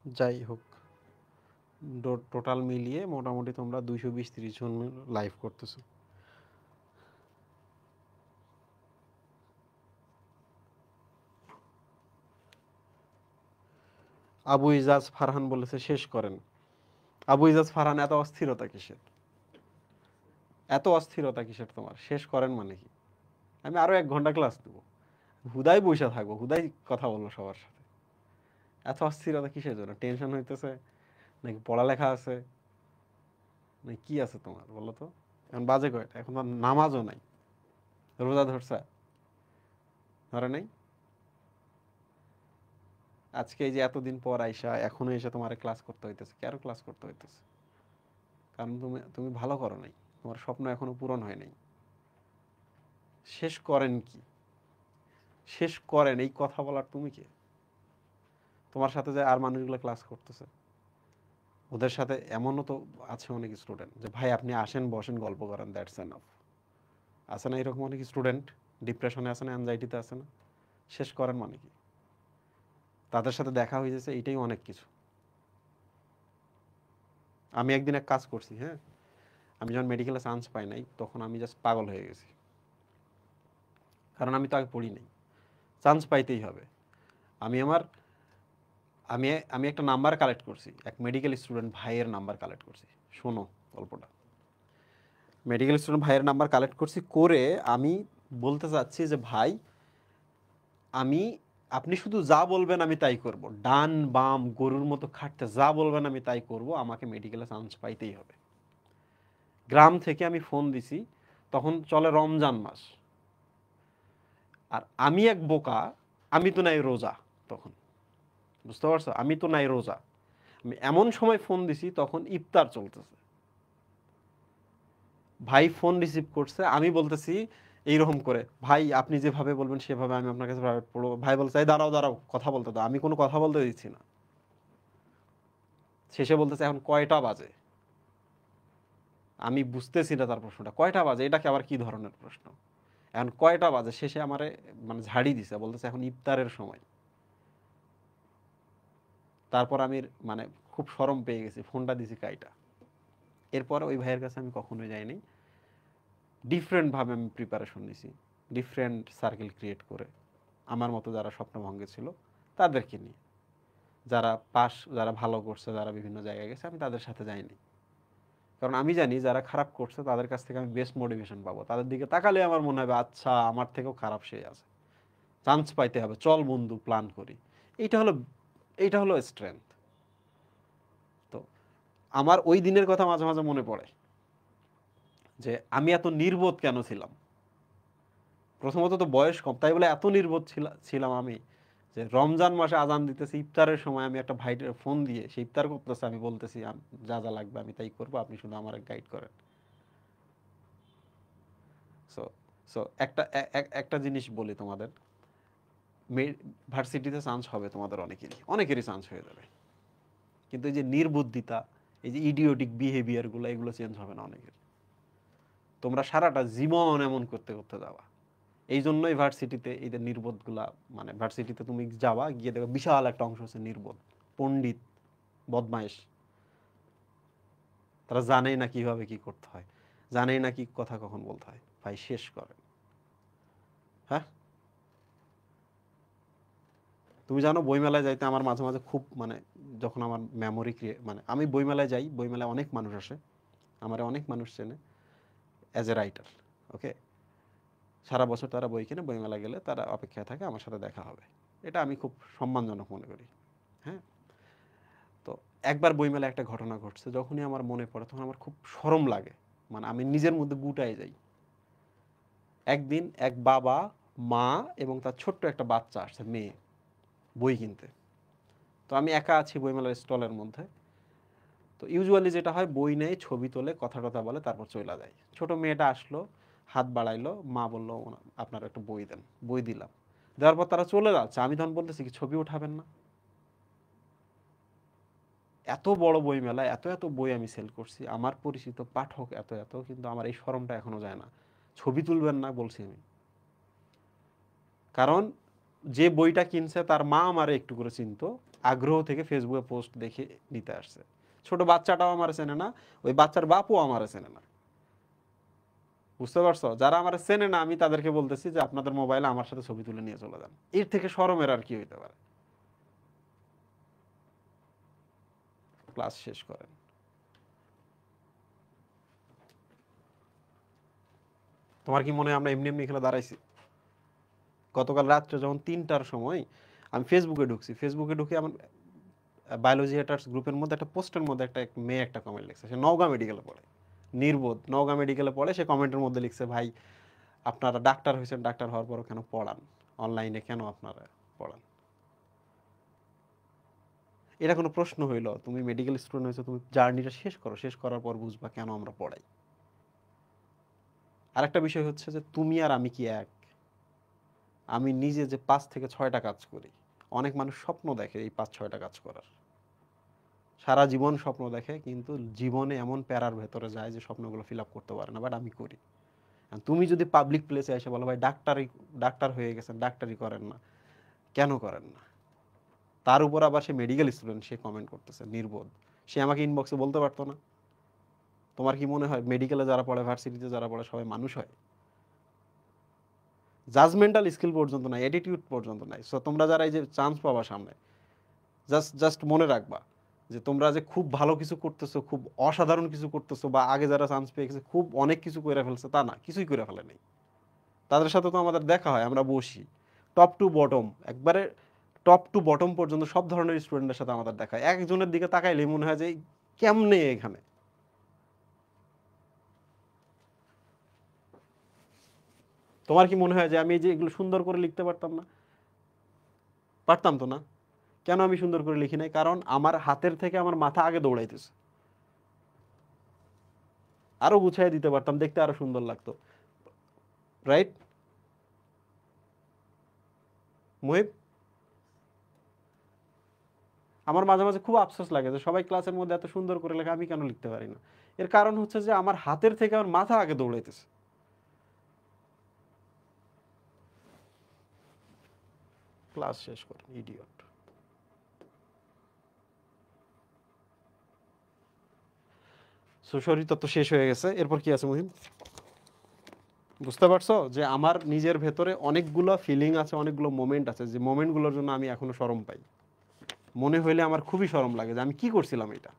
যাই হোক, টোটাল মিলিয়ে মোটামুটি তোমরা 220-30 জন লাইভ করতেছো। আবু ইজাজ ফারহান বলেছে শেষ করেন। আবু ইজাজ ফারহান, এত অস্থিরতা কিসের? এত অস্থিরতা কিসের তোমার? শেষ করেন মানে কি? আমি আরো 1 ঘন্টা ক্লাস দেবো, হুদাই বইসা থাকবো, হুদাই কথা বলবো সবার সাথে। এত অস্থিরতা কিসের জন্য? টেনশন হইতেছে নাকি পড়ালেখা আছে নাকি কি আছে তোমার বলো তো? এখন বাজে কয়টা? এখন তো নামাজও নাই। রোজা ধরছা? ধরে নাই? আজকে এই যে এতদিন পর আইসা এখনো এসে তোমার ক্লাস করতে হইতেছে, কেন ক্লাস করতে হইতেছে? কারণ তুমি তুমি ভালো করো নাই, তোমার স্বপ্ন এখনো পূরণ হয় নাই। শেষ করেন কি? শেষ করেন এই কথা বলার তুমি কে? তোমার সাথে যে আর মানুষগুলো ক্লাস করতেছে, ওদের সাথে এমনও তো আছে অনেক স্টুডেন্ট যে ভাই আপনি আসেন, বসেন, গল্প করেন, দ্যাটস এনাফ। আছে না এরকম অনেক স্টুডেন্ট? ডিপ্রেশনে আছে না, অ্যাংজাইটিতে আছে না? শেষ করেন মানে কি? তাদের সাথে দেখা হয়ে যাচ্ছে, এটাই অনেক কিছু। আমি একদিন এক কাজ করছি, হ্যাঁ। আমি যখন মেডিকেলে চান্স পাই নাই তখন আমি জাস্ট পাগল হয়ে গেছি, কারণ আমি তো আগে পড়ি নাই। চান্স পাইতেই হবে। আমি আমার আমি আমি একটা নাম্বার কালেক্ট করছি, এক মেডিকেল স্টুডেন্ট ভাইয়ের নাম্বার কালেক্ট করছি। শোনো গল্পটা। মেডিকেল স্টুডেন্ট ভাইয়ের নাম্বার কালেক্ট করছি করে আমি বলতে চাচ্ছি যে ভাই, আমি, আপনি শুধু যা বলবেন আমি তাই করব, ডান বাম গরুর মতো খাটতে যা বলবেন আমি তাই করব, আমাকে মেডিকেলে চান্স পাইতেই হবে। গ্রাম থেকে আমি ফোন দিছি, তখন চলে রমজান মাস। আর আমি এক বোকা, আমি তো নাই রোজা তখন, বুঝতে পারছো? আমি তো নাই রোজা। আমি এমন সময় ফোন দিছি তখন ইফতার চলতেছে। ভাই ফোন রিসিভ করছে, আমি বলতেছি এইরকম করে, ভাই আপনি যেভাবে বলবেন সেভাবে আমি আপনার কাছে প্রাইভেট পড়বো। ভাই বলছে এই দাঁড়াও দাঁড়াও, কথা বলতে দাও। আমি কোনো কথা বলতে দিচ্ছি না। শেষে বলতেছে এখন কয়টা বাজে? আমি বুঝতেছি না তার প্রশ্নটা, কয়টা বাজে এটাকে আবার কি ধরনের প্রশ্ন? এখন কয়টা বাজে? শেষে আমারে মানে ঝাড়ি দিছে, বলতেছে এখন ইফতারের সময়। তারপর আমি মানে খুব শরম পেয়ে গেছি, ফোনটা দিছি কাইটা। এরপর ওই ভাইয়ের কাছে আমি কখনোই যাইনি। ডিফারেন্ট ভাবে আমি প্রিপারেশন নিছি, ডিফারেন্ট সার্কেল ক্রিয়েট করে, আমার মতো যারা স্বপ্নভঙ্গে ছিল তাদেরকে নিয়ে, যারা পাস, যারা ভালো করছে, যারা বিভিন্ন জায়গায় গেছে, আমি তাদের সাথে যাইনি। কারণ আমি জানি যারা খারাপ করছে তাদের কাছ থেকে আমি বেস্ট মোটিভেশন পাবো। তাদের দিকে তাকালে আমার মনে হবে আচ্ছা আমার থেকেও খারাপ সে আছে, চান্স পাইতে হবে, চল বন্ধু প্ল্যান করি। এইটা হলো, এইটা হলো স্ট্রেংথ। তো আমার ওই দিনের কথা মাঝে মাঝে মনে পড়ে যে আমি এত নির্বোধ কেন ছিলাম। প্রথমত তো বয়স কম, তাই বলে এত নির্বোধ ছিলাম আমি যে রমজান মাসে আজান দিতেছি, ইফতারের সময় আমি একটা ভাইটার ফোন দিয়ে সে ইফতার করতেছে, আমি বলতেছি যা যা লাগবে আমি তাই করবো, আপনি শুধু আমার গাইড করেন। সো সো একটা জিনিস বলি তোমাদের, ভার্সিটিতে চান্স হবে তোমাদের অনেকেরই, অনেকেরই চান্স হয়ে যাবে, কিন্তু এই যে নির্বুদ্ধিতা, এই যে ইডিওটিক বিহেভিয়ারগুলো, এগুলো চেঞ্জ হবে না অনেকের। তোমরা সারাটা জীবন এমন করতে করতে যাবা। এই জন্যই ভার্সিটিতে এই যে নির্বোধগুলা, মানে ভার্সিটিতে তুমি যাবা, গিয়ে দেখো বিশাল একটা অংশ হচ্ছে নির্বোধ, পণ্ডিত, বদমাইশ। তারা জানেই না কিভাবে কি করতে হয়, জানেই না কি কথা কখন বলতে হয়। ভাই শেষ করেন। হ্যাঁ, তুমি জানো বইমেলায় যাইতে আমার মাঝে মাঝে খুব, মানে যখন আমার মেমোরি মানে আমি বইমেলায় যাই, বইমেলায় অনেক মানুষ আসে, আমার অনেক মানুষ চেনে অ্যাজ এ রাইটার। ওকে, সারা বছর তারা বই কিনে, বইমেলা গেলে তারা অপেক্ষায় থাকে আমার সাথে দেখা হবে, এটা আমি খুব সম্মানজনক মনে করি। হ্যাঁ, তো একবার বইমেলায় একটা ঘটনা ঘটছে, যখনই আমার মনে পড়ে তখন আমার খুব শরম লাগে, মানে আমি নিজের মধ্যে গুটায় যাই। একদিন এক বাবা, মা এবং তার ছোট্ট একটা বাচ্চা আসছে, মেয়ে, বই কিনতে। তো আমি একা আছি বইমেলার স্টলের মধ্যে। তো ইউজুয়ালি যেটা হয়, বই নেয়, ছবি তোলে, কথা টথা বলে, তারপর চলে যায়। ছোট মেয়েটা আসলো, হাত বাড়াইলো, মা বললো আপনার একটা বই দেন, বই দিলাম। দেওয়ার পর তারা চলে যাচ্ছে, আমি তখন বলতেছি কি ছবি উঠাবেন না? এত বড় বই মেলা, এত এত বই আমি সেল করছি, আমার পরিচিত পাঠক এত এত, কিন্তু আমার এই শরমটা এখনো যায় না। ছবি তুলবেন না বলছি আমি, কারণ যে বইটা কিনছে তার মা আমারে একটু করে চিনতো, আগ্রহ থেকে ফেসবুকে পোস্ট দেখে নিতে আসছে। ছোট বাচ্চাটাও আমার চেনে না, ওই বাচ্চার বাপও আমার চেনে না। বুঝতে পারছো? যারা আমার চেনে না, আমি তাদেরকে বলতেছি যে আপনাদের মোবাইলে আমার সাথে ছবি তুলে নিয়ে চলে যান। এর থেকে শরমের আর কি হইতে পারে? ক্লাস শেষ করেন। তোমার কি মনে হয় আমরা এমনি এমনি এখানে দাঁড়াইছি? গতকাল রাত্রে যখন 3টার সময় আমি ফেসবুকে ঢুকছি, ফেসবুকে ঢুকে আমার বায়োলজি হেটার্স গ্রুপের মধ্যে একটা পোস্টের মধ্যে একটা মেয়ে একটা কমেন্ট লিখছে, সে নওগাঁ মেডিকেলে পড়ে, নির্বোধ, নওগাঁ মেডিকেলে পড়ে। সে কমেন্টের মধ্যে লিখছে, ভাই আপনারা ডাক্তার হয়েছেন, ডাক্তার হওয়ার পরও কেন পড়ান, অনলাইনে কেন আপনারা পড়ান? এটা কোনো প্রশ্ন হইলো? তুমি মেডিকেল স্টুডেন্ট হয়েছো, তুমি জার্নিটা শেষ করো, শেষ করার পর বুঝবা কেন আমরা পড়াই। আরেকটা বিষয় হচ্ছে যে তুমি আর আমি কি এক? আমি নিজে যে 5 থেকে 6টা কাজ করি, অনেক মানুষ স্বপ্ন দেখে এই 5-6টা কাজ করার, সারা জীবন স্বপ্ন দেখে, কিন্তু জীবনে এমন প্যারার ভেতরে যায় যে স্বপ্নগুলো ফিল আপ করতে পারে না, বাট আমি করি। তুমি যদি পাবলিক প্লেসে এসে বলো ভাই ডাক্তার হয়ে গেছেন, ডাক্তারি করেন না, কেন করেন না? তার উপর আবার সে মেডিকেল স্টুডেন্ট, সে কমেন্ট করতেছে, নির্বোধ। সে আমাকে ইনবক্সে বলতে পারতো না? তোমার কি মনে হয় মেডিকেলে যারা পড়ে, ভার্সিটিতে যারা পড়ে, সবাই মানুষ হয়? জাজমেন্টাল স্কিল পর্যন্ত নাই, অ্যাটিটিউড পর্যন্ত নাই। সো তোমরা যারা এই যে চান্স পাবা সামনে, জাস্ট জাস্ট মনে রাখবা যে তোমরা যে খুব ভালো কিছু করতেছো, খুব অসাধারণ কিছু করতেছো, বা আগে যারা চান্স পেয়ে গেছে খুব অনেক কিছু করে ফেলছে, তা না, কিছুই করে ফেলে নাই। তাদের সাথে তো আমাদের দেখা হয়, আমরা বসি, টপ টু বটম, একবারে টপ টু বটম পর্যন্ত সব ধরনের স্টুডেন্টের সাথে আমাদের দেখা হয়। একজনের দিকে তাকাইলে মনে হয় যে কেমনে এখানে। তোমার কি মনে হয় যে আমি যে এগুলো সুন্দর করে লিখতে পারতাম না? পারতাম তো না। কেন আমি সুন্দর করে লিখি নাই? কারণ আমার হাতের থেকে আমার মাথা আগে দৌড়াইতেছে। আরো গুছাই দিতে পারতাম, দেখতে আরো সুন্দর লাগতো, রাইট মুহিব? আমার মাঝে মাঝে খুব আফসোস লাগে যে সবাই ক্লাসের মধ্যে এত সুন্দর করে লেখে, আমি কেন লিখতে পারি না? এর কারণ হচ্ছে যে আমার হাতের থেকে আমার মাথা আগে দৌড়াইতেছে। ক্লাস শেষ করেন, ইডিয়ট। সো শরীর তত্ত্ব শেষ হয়ে গেছে, এরপর কি আছে মুহিম? বুঝতে পারছো যে আমার নিজের ভেতরে অনেকগুলো ফিলিং আছে, অনেকগুলো মোমেন্ট আছে, যে মোমেন্টগুলোর জন্য আমি এখনো শরম পাই। মনে হইলে আমার খুবই শরম লাগে যে আমি কি করছিলাম এটা।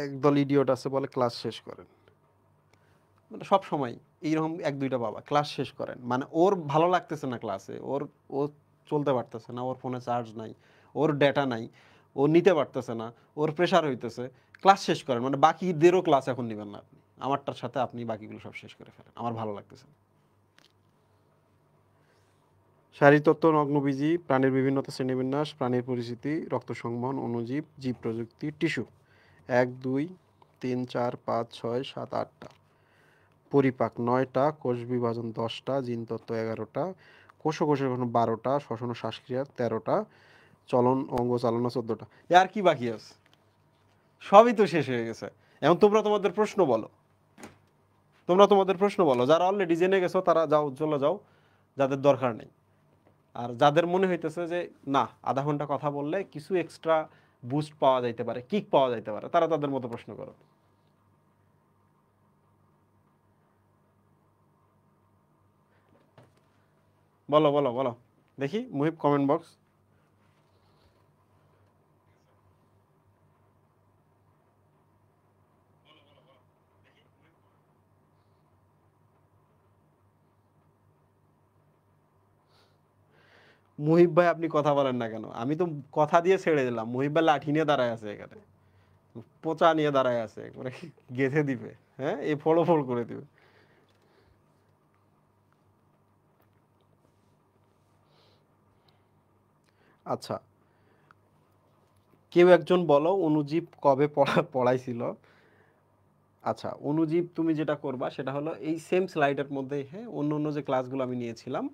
একদল ইডিয়ট আছে বলে ক্লাস শেষ করেন, মানে সব সময় এইরকম এক দুইটা বাবা ক্লাস শেষ করেন, মানে ওর ভালো লাগতেছে না ক্লাসে, ও চলতে পারতেছে না, ওর ফোনে চার্জ নাই, ওর ডেটা নাই, ও নিতে পারতেছে না, ওর প্রেশার হইতেছে, ক্লাস শেষ করেন, মানে বাকিদেরও ক্লাস এখন নেবেন না আপনি, আমারটার সাথে আপনি বাকিগুলো সব শেষ করে ফেলেন, আমার ভালো লাগতেছে না। শারীরতত্ত্ব, নগ্নবীজি, প্রাণীর বিভিন্নতা, শ্রেণীবিন্যাস, প্রাণীর পরিচিতি, রক্ত সংবহন, অণুজীব, জীব প্রযুক্তি, টিস্যু 1 2 3 4 5 6 7 8টা, পরিপাক 9টা, কোষ বিভাজন 10টা, জিনতত্ত্ব 11টা, কোষের গঠন 12টা, শ্বসন ও শ্বাসক্রিয়া 13টা, চলন অঙ্গ চালনা 14টা। আর কি বাকি আছে? সবই তো শেষ হয়ে গেছে। এখন তোমরা তোমাদের প্রশ্ন বলো, যারা অলরেডি জেনে গেছো তারা যাও, চলে যাও, যাদের দরকার নেই। আর যাদের মনে হইতেছে যে না, আধা ঘন্টা কথা বললে কিছু এক্সট্রা বুস্ট পাওয়া যাইতে পারে, কিক পাওয়া যাইতে পারে, তারা তাদের মতো প্রশ্ন করো। বলো বলো বলো, দেখি মুহিব কমেন্ট বক্স। মুহিব ভাই আপনি কথা বলেন না কেন? আমি তো কথা দিয়ে ছেড়ে দিলাম, মুহিব ভাই লাঠি নিয়ে দাঁড়ায় আছে এখানে, পোচা নিয়ে দাঁড়ায় আছে, মানে গেঁথে দিবে, হ্যাঁ এই ফলো ফল করে দিবে। আচ্ছা, কেউ একজন বলো অনুজীব কবে পড়াইছিল? আচ্ছা, অনুজীব তুমি যেটা করবা সেটা হলো এই সেম স্লাইডের মধ্যে, হ্যাঁ অন্য অন্য যে ক্লাসগুলো আমি নিয়েছিলাম,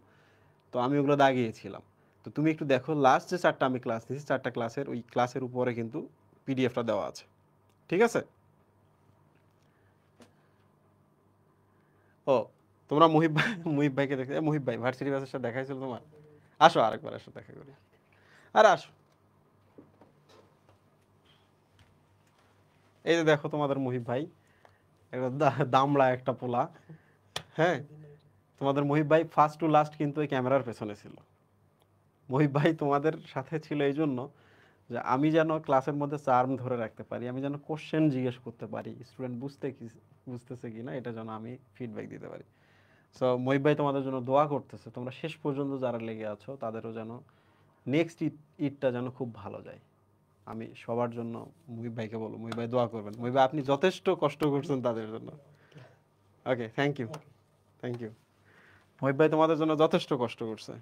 তো আমি ওগুলো দাগিয়েছিলাম। তো তুমি একটু দেখো লাস্ট যে 4টা আমি ক্লাস নিয়েছি, 4টা ক্লাসের ওই ক্লাসের উপরে কিন্তু পিডিএফটা দেওয়া আছে, ঠিক আছে? ও, তোমরা মুহিব ভাইকে দেখতে, মুহিব ভাই ভার্সিটি ব্যাচের সাথে দেখাইছিল তোমার? আসো আরেকবার, আসো দেখা করি। আরে আসো, এই যে দেখো তোমাদের মুহিব ভাই, একটা দামড়া একটা পোলা, হ্যাঁ। তোমাদের মুহিব ভাই ফার্স্ট টু লাস্ট কিন্তু এই ক্যামেরার পেছনে ছিল। মুহিব ভাই তোমাদের সাথে ছিল এই জন্য যে আমি যেন ক্লাসের মধ্যে চার্ম ধরে রাখতে পারি, আমি যেন কোশ্চেন জিজ্ঞেস করতে পারি, স্টুডেন্ট বুঝতেছে কিনা এটা যেন আমি ফিডব্যাক দিতে পারি। সো মুহিব ভাই তোমাদের জন্য দোয়া করতেছে, তোমরা শেষ পর্যন্ত যারা লেগে আছো তাদেরও যেন নেক্সট ঈদটা যেন খুব ভালো যায়। আমি সবার জন্য মুহিব ভাইকে বলবো, মুহিব ভাই দোয়া করবেন। মুহিব ভাই আপনি যথেষ্ট কষ্ট করছেন তাদের জন্য। Okay, thank you, thank you. Muhib ভাই তোমাদের জন্য যথেষ্ট কষ্ট করছে।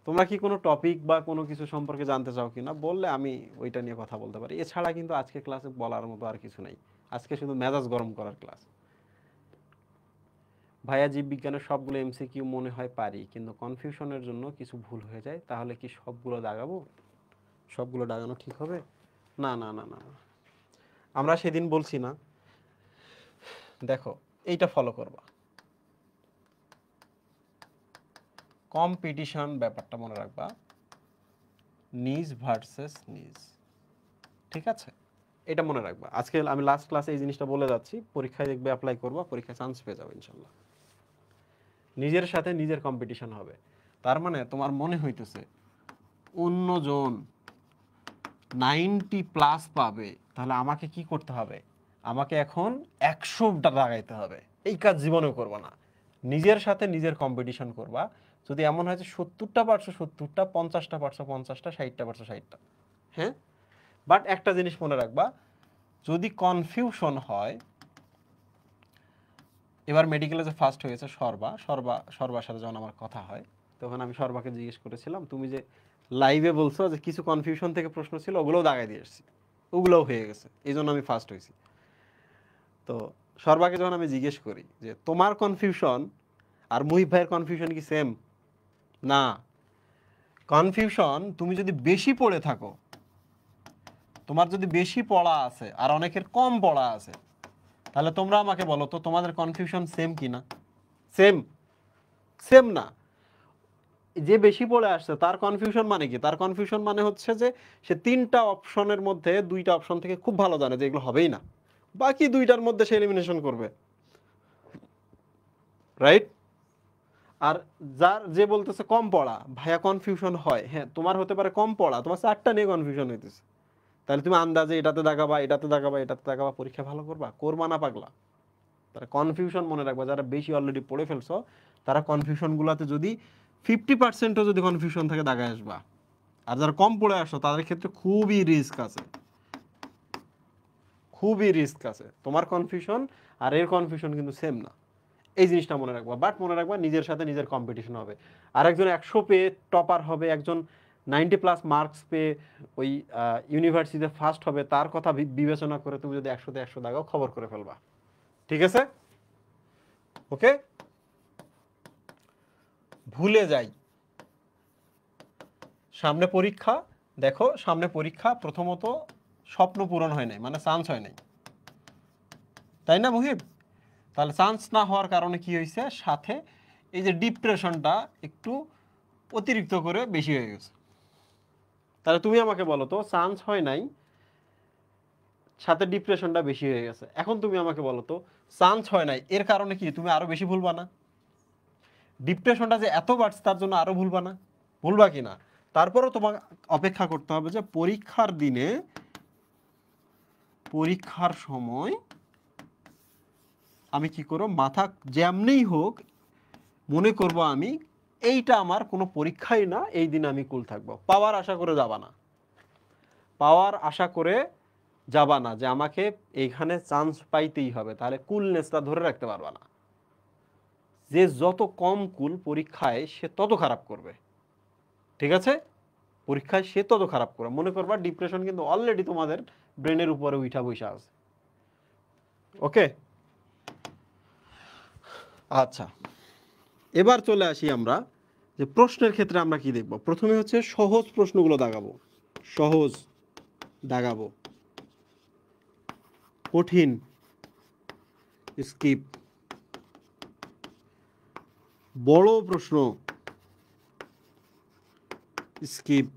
তোমরা কি কোনো টপিক বা কোনো কিছু সম্পর্কে জানতে চাও কিনা বললে আমি ওইটা নিয়ে কথা বলতে পারি। এছাড়া কিন্তু আজকে ক্লাসে বলার মতো আর কিছু নাই, আজকে শুধু মেজাজ গরম করার ক্লাস। ভাইয়া জীববিজ্ঞানের সবগুলো এমসিকিউ মনে হয় পারি, কিন্তু কনফিউশনের জন্য কিছু ভুল হয়ে যায়, তাহলে কি সবগুলো দাগাবো? সবগুলো দাগানো ঠিক হবে? না না না না না। আমরা সেদিন বলছি না, দেখো এইটা ফলো করবা, কম্পিটিশন ব্যাপারটা মনে রাখবা, নিজ ভার্সেস নিজ, ঠিক আছে? এটা মনে রাখবা। আজকে আমি লাস্ট ক্লাসে এই জিনিসটা বলে যাচ্ছি, পরীক্ষায় দেখবে অ্যাপ্লাই করবা, পরীক্ষায় চান্স পেয়ে যাবে ইনশাল্লাহ। নিজের সাথে নিজের কম্পিটিশন হবে, তার মানে তোমার মনে হইতেছে অন্যজন 90+ পাবে, তাহলে আমাকে কি করতে হবে? আমাকে এখন 100টা লাগাইতে হবে। এই কাজ জীবনেও করবা না, নিজের সাথে নিজের কম্পিটিশন করবা। যদি এমন হয় যে 70টা পারছো 70টা, 50টা পারছো 50টা, 60টা পারছো 60টা, হ্যাঁ। বাট একটা জিনিস মনে রাখবা, যদি কনফিউশন হয়, এবার মেডিকেলে যে ফার্স্ট হয়েছে সর্বার সাথে যখন আমার কথা হয়, তখন আমি সর্বাকে জিজ্ঞেস করেছিলাম, তুমি যে লাইভে বলছো যে কিছু কনফিউশন থেকে প্রশ্ন ছিল, ওগুলোও দাগাই দিয়ে এসেছি, ওগুলোও হয়ে গেছে, এই জন্য আমি ফার্স্ট হয়েছি। তো সর্বাকে যখন আমি জিজ্ঞেস করি যে তোমার কনফিউশন আর মুহিব ভাইয়ের কনফিউশন কি সেম? না। কনফিউশন তুমি যদি বেশি পড়ে থাকো, তোমার যদি বেশি পড়া আছে আর অনেকের কম পড়া আছে, তাহলে তোমরা আমাকে বলো তো তোমাদের কনফিউশন সেম কি না? সেম? সেম না। যে বেশি পড়ে আসছে তার কনফিউশন মানে কি? তার কনফিউশন মানে হচ্ছে যে সে 3টা অপশনের মধ্যে 2টা অপশন থেকে খুব ভালো জানে যে এগুলো হবেই না, বাকি 2টার মধ্যে সে এলিমিনেশন করবে, রাইট? আর যে বলতেছে কম পড়া, ভাইয়া কনফিউশন হয়, হ্যাঁ তোমার হতে পারে কম পড়া, তোমার 4টা নিয়ে কনফিউশন হইতেছে, তাহলে তুমি আন্দাজে এটাতে দাগাবা, এটাতে দাগাবা, এটাতে দাগাবা, পরীক্ষা ভালো করবা না পাগলা? তারা কনফিউশন মনে রাখবা, যারা বেশি অলরেডি পড়ে ফেলছো তারা কনফিউশনগুলোতে যদি 50%ও যদি কনফিউশন থাকে দাগায় আসবা। আর যারা কম পড়ে আসো তাদের ক্ষেত্রে খুবই রিস্ক আছে, খুবই রিস্ক আছে। তোমার কনফিউশন আর এর কনফিউশন কিন্তু সেম না, এই জিনিসটা মনে রাখবা। বাট মনে রাখবা নিজের সাথে নিজের কম্পিটিশন হবে। আর একজন 100 পেয়ে টপার হবে, একজন 90+ মার্কস পেয়ে ওই ইউনিভার্সিটিতে ফার্স্ট হবে, তার কথা বিবেচনা করে তুমি যদি 100তে 100 দাগাও খবর করে ফেলবা। ঠিক আছে? ওকে, ভুলে যাই সামনে পরীক্ষা। দেখো সামনে পরীক্ষা, প্রথমত স্বপ্ন পূরণ হয় নাই, মানে চান্স হয় নাই, তাই না মুহিব? তাহলে চান্স না হওয়ার কারণে কি হয়েছে, সাথে এই যে ডিপ্রেশনটা একটু অতিরিক্ত করে বেশি হয়ে গেছে। তাহলে তুমি আমাকে বলো তো, চান্স হয় নাই সাথে ডিপ্রেশনটা বেশি হয়ে গেছে, এখন তুমি আমাকে বলো তো চান্স হয় নাই এর কারণে কি তুমি আরো বেশি ভুলবা না? ডিপ্রেশনটা যে এত বাড়ছে তার জন্য আরো ভুলবা না? ভুলবা কি না? তারপরেও তোমাকে অপেক্ষা করতে হবে যে পরীক্ষার দিনে, পরীক্ষার সময় আমি কি করব, মাথা যেমনিই হোক মনে করব আমি এইটা আমার কোনো পরীক্ষাই না, এই দিন আমি কুল থাকবো। পাওয়ার আশা করে যাবা না, পাওয়ার আশা করে যাবা না যে আমাকে এইখানে চান্স পাইতেই হবে, তাহলে কুলনেসটা ধরে রাখতে পারবা না। যে যত কম কুল পরীক্ষায় সে তত খারাপ করবে। ঠিক আছে? পরীক্ষায় সে তত খারাপ করবে। মনে করবা ডিপ্রেশন কিন্তু অলরেডি তোমাদের ব্রেনের উপরে উঠা বৈশা আছে। ওকে, আচ্ছা এবার চলে আসি আমরা যে প্রশ্নের ক্ষেত্রে আমরা কি দেখব। প্রথমে হচ্ছে সহজ প্রশ্নগুলো দাগাবো, সহজ দাগাবো, কঠিন স্কিপ, বড় প্রশ্ন স্কিপ।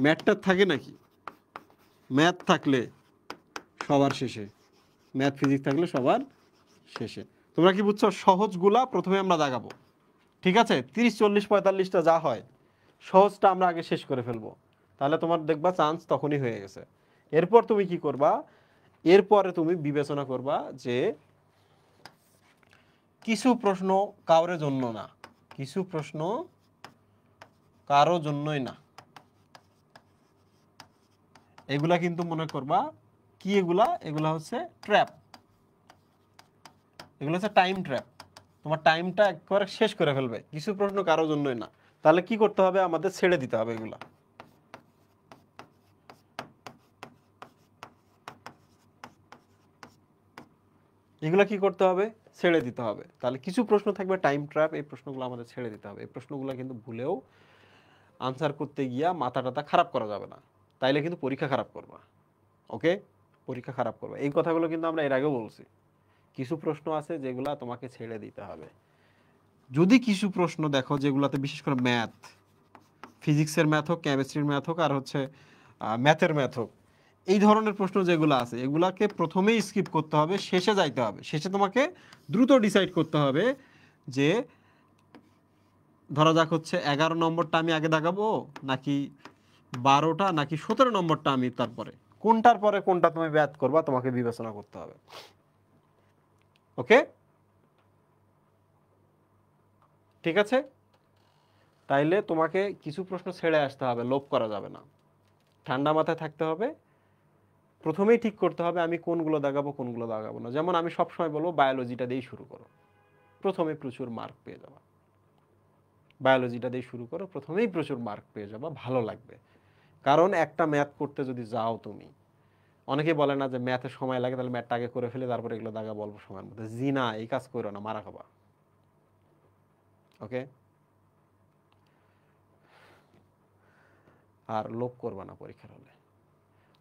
ম্যাথটা থাকে নাকি? ম্যাথ থাকলে সবার শেষে, ম্যাথ ফিজিক্স থাকলে সবার শেষে। তোমরা কি বুঝছো? সহজগুলা প্রথমে আমরা দাগাবো, ঠিক আছে? 30, 40, 45টা যা হয় সহজটা আমরা আগে শেষ করে ফেলবো, তাহলে তোমার দেখবা চান্স তখনই হয়ে গেছে। এরপর তুমি কি করবা, এরপরে তুমি বিবেচনা করবা যে কিছু প্রশ্ন কারোর জন্য না, কিছু প্রশ্ন কারো জন্যই না। এগুলা কিন্তু মনে করবা কি, এগুলা এগুলা হচ্ছে ট্র্যাপ, এগুলো হচ্ছে টাইম ট্র্যাপ। তোমার টাইমটা একবারে শেষ করে ফেলবে, কিছু প্রশ্ন কারো জন্যই না। তাহলে কি করতে হবে, আমাদের ছেড়ে দিতে হবে এগুলা। এগুলা কি করতে হবে, ছেড়ে দিতে হবে। তাহলে কিছু প্রশ্ন থাকবে টাইম ট্র্যাপ, এই প্রশ্নগুলো আমাদের ছেড়ে দিতে হবে। এই প্রশ্নগুলো কিন্তু ভুলেও আনসার করতে গিয়া মাথা টাথা খারাপ করা যাবে না, তাইলে কিন্তু পরীক্ষা খারাপ করবা। ওকে, পরীক্ষা খারাপ করবা। এই কথাগুলো কিন্তু আমরা এর আগেও বলছি। কিছু প্রশ্ন আছে যেগুলা তোমাকে ছেড়ে দিতে হবে। যদি কিছু প্রশ্ন দেখো যেগুলাতে বিশেষ করে ম্যাথ, ফিজিক্সের ম্যাথ হোক, কেমিস্ট্রির ম্যাথ হোক, আর হচ্ছে ম্যাথের ম্যাথ হোক, এই ধরনের প্রশ্ন যেগুলো আছে এগুলাকে প্রথমেই স্কিপ করতে হবে, শেষে যাইতে হবে। শেষে তোমাকে দ্রুত ডিসাইড করতে হবে যে ধরা যাক হচ্ছে 11 নম্বরটা আমি আগে দাগাবো, নাকি 12টা, নাকি 17 নম্বরটা আমি, তারপরে কোনটার পরে কোনটা তুমি ব্যাথ করবা তোমাকে বিবেচনা করতে হবে। ওকে, ঠিক আছে? তাইলে তোমাকে কিছু প্রশ্ন ছেড়ে আসতে হবে, লোভ করা যাবে না, ঠান্ডা মাথায় থাকতে হবে। প্রথমেই ঠিক করতে হবে আমি কোনগুলো দাগাবো কোনগুলো দাগাবো না। যেমন আমি সবসময় বলবো বায়োলজিটা দিয়েই শুরু করো, প্রথমে প্রচুর মার্ক পেয়ে যাবা। বায়োলজিটা দিয়ে শুরু করো, প্রথমেই প্রচুর মার্ক পেয়ে যাবা, ভালো লাগবে। কারণ একটা ম্যাথ করতে যদি যাও তুমি, অনেকেই বলে না যে ম্যাথে সময় লাগে, তাহলে ম্যাথটা আগে করে ফেলে তারপরে এগুলো দাগাবো অল্প সময়ের মধ্যে। জি না, এই কাজ করো না, মারা খাবা। ওকে, আর লোভ করবা না পরীক্ষার হলে।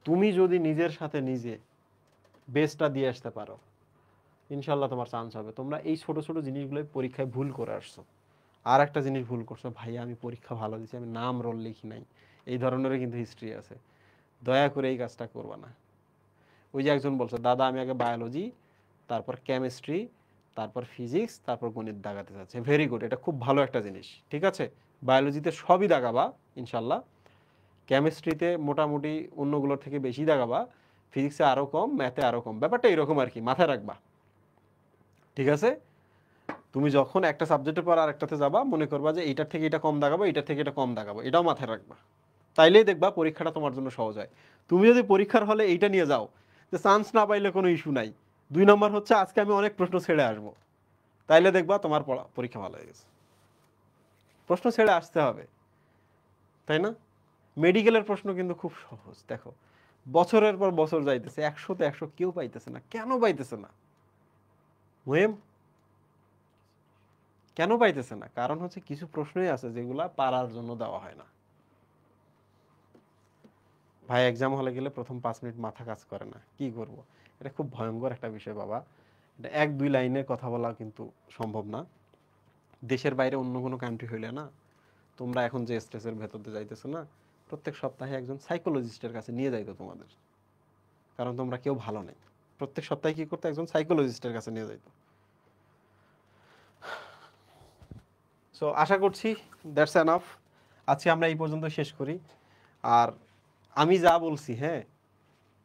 তুমি যদি নিজের সাথে নিজে বেস্টটা দিয়ে আসতে পারো, ইনশাল্লাহ তোমার চান্স হবে। তোমরা এই ছোট ছোট জিনিসগুলো পরীক্ষায় ভুল করে আসছো। আর একটা জিনিস ভুল করছো, ভাইয়া আমি পরীক্ষা ভালো দিচ্ছি, আমি নাম রোল লিখি নাই, এই ধরনেরও কিন্তু হিস্ট্রি আছে। দয়া করে এই কাজটা করবা না। ওই যে একজন বলছে, দাদা আমি আগে বায়োলজি, তারপর কেমিস্ট্রি, তারপর ফিজিক্স, তারপর গণিত দাগাতে চাচ্ছে। ভেরি গুড, এটা খুব ভালো একটা জিনিস। ঠিক আছে, বায়োলজিতে সবই দাগাবা ইনশাল্লাহ, কেমিস্ট্রিতে মোটামুটি অন্যগুলোর থেকে বেশি দাগাবা, ফিজিক্সে আরও কম, ম্যাথে আরও কম। ব্যাপারটা এরকম আর কি, মাথায় রাখবা। ঠিক আছে? তুমি যখন একটা সাবজেক্টের পর আরেকটাতে যাবা, মনে করবা যে এইটার থেকে এটা কম দাগাবো, এইটার থেকে এটা কম দাগাবো, এটাও মাথায় রাখবা। তাইলেই দেখবা পরীক্ষাটা তোমার জন্য সহজ হয়। তুমি যদি পরীক্ষার হলে এইটা নিয়ে যাও যে চান্স না পাইলে কোনো ইস্যু নাই, 2 নম্বর হচ্ছে আজকে আমি অনেক প্রশ্ন ছেড়ে আসবো, তাইলে দেখবা তোমার পরীক্ষা ভালো হয়ে গেছে। প্রশ্ন ছেড়ে আসতে হবে, তাই না? মেডিকেলের প্রশ্ন কিন্তু খুব সহজ। দেখো, বছরের পর বছর যাইতেছে, 100তে 100 কেউ পাইতেছে না। কেন পাইতেছে না মুহিম? কেন পাইতেছে না? কারণ হচ্ছে কিছু প্রশ্নই আছে যেগুলা পারার জন্য দেওয়া হয় না। ভাই এক্সাম হলে গেলে প্রথম 5 মিনিট মাথা কাজ করে না, কি করব? এটা খুব ভয়ঙ্কর একটা বিষয় বাবা। এটা 1-2 লাইনে কথা বলা কিন্তু সম্ভব না। দেশের বাইরে অন্য কোনো কান্ট্রি হইলে না, তোমরা এখন যে স্ট্রেসের ভেতর দিয়ে যাইতেছো না, প্রত্যেক সপ্তাহে একজন সাইকোলজিস্টের কাছে নিয়ে যাইতো তোমাদের, কারণ তোমরা কেউ ভালো নেই। প্রত্যেক সপ্তাহে কি করতো? একজন সাইকোলজিস্টের কাছে নিয়ে যাইতো। সো আশা করছি দ্যাটস এনাফ। আজকে আমরা এই পর্যন্ত শেষ করি। আর আমি যা বলছি, হ্যাঁ,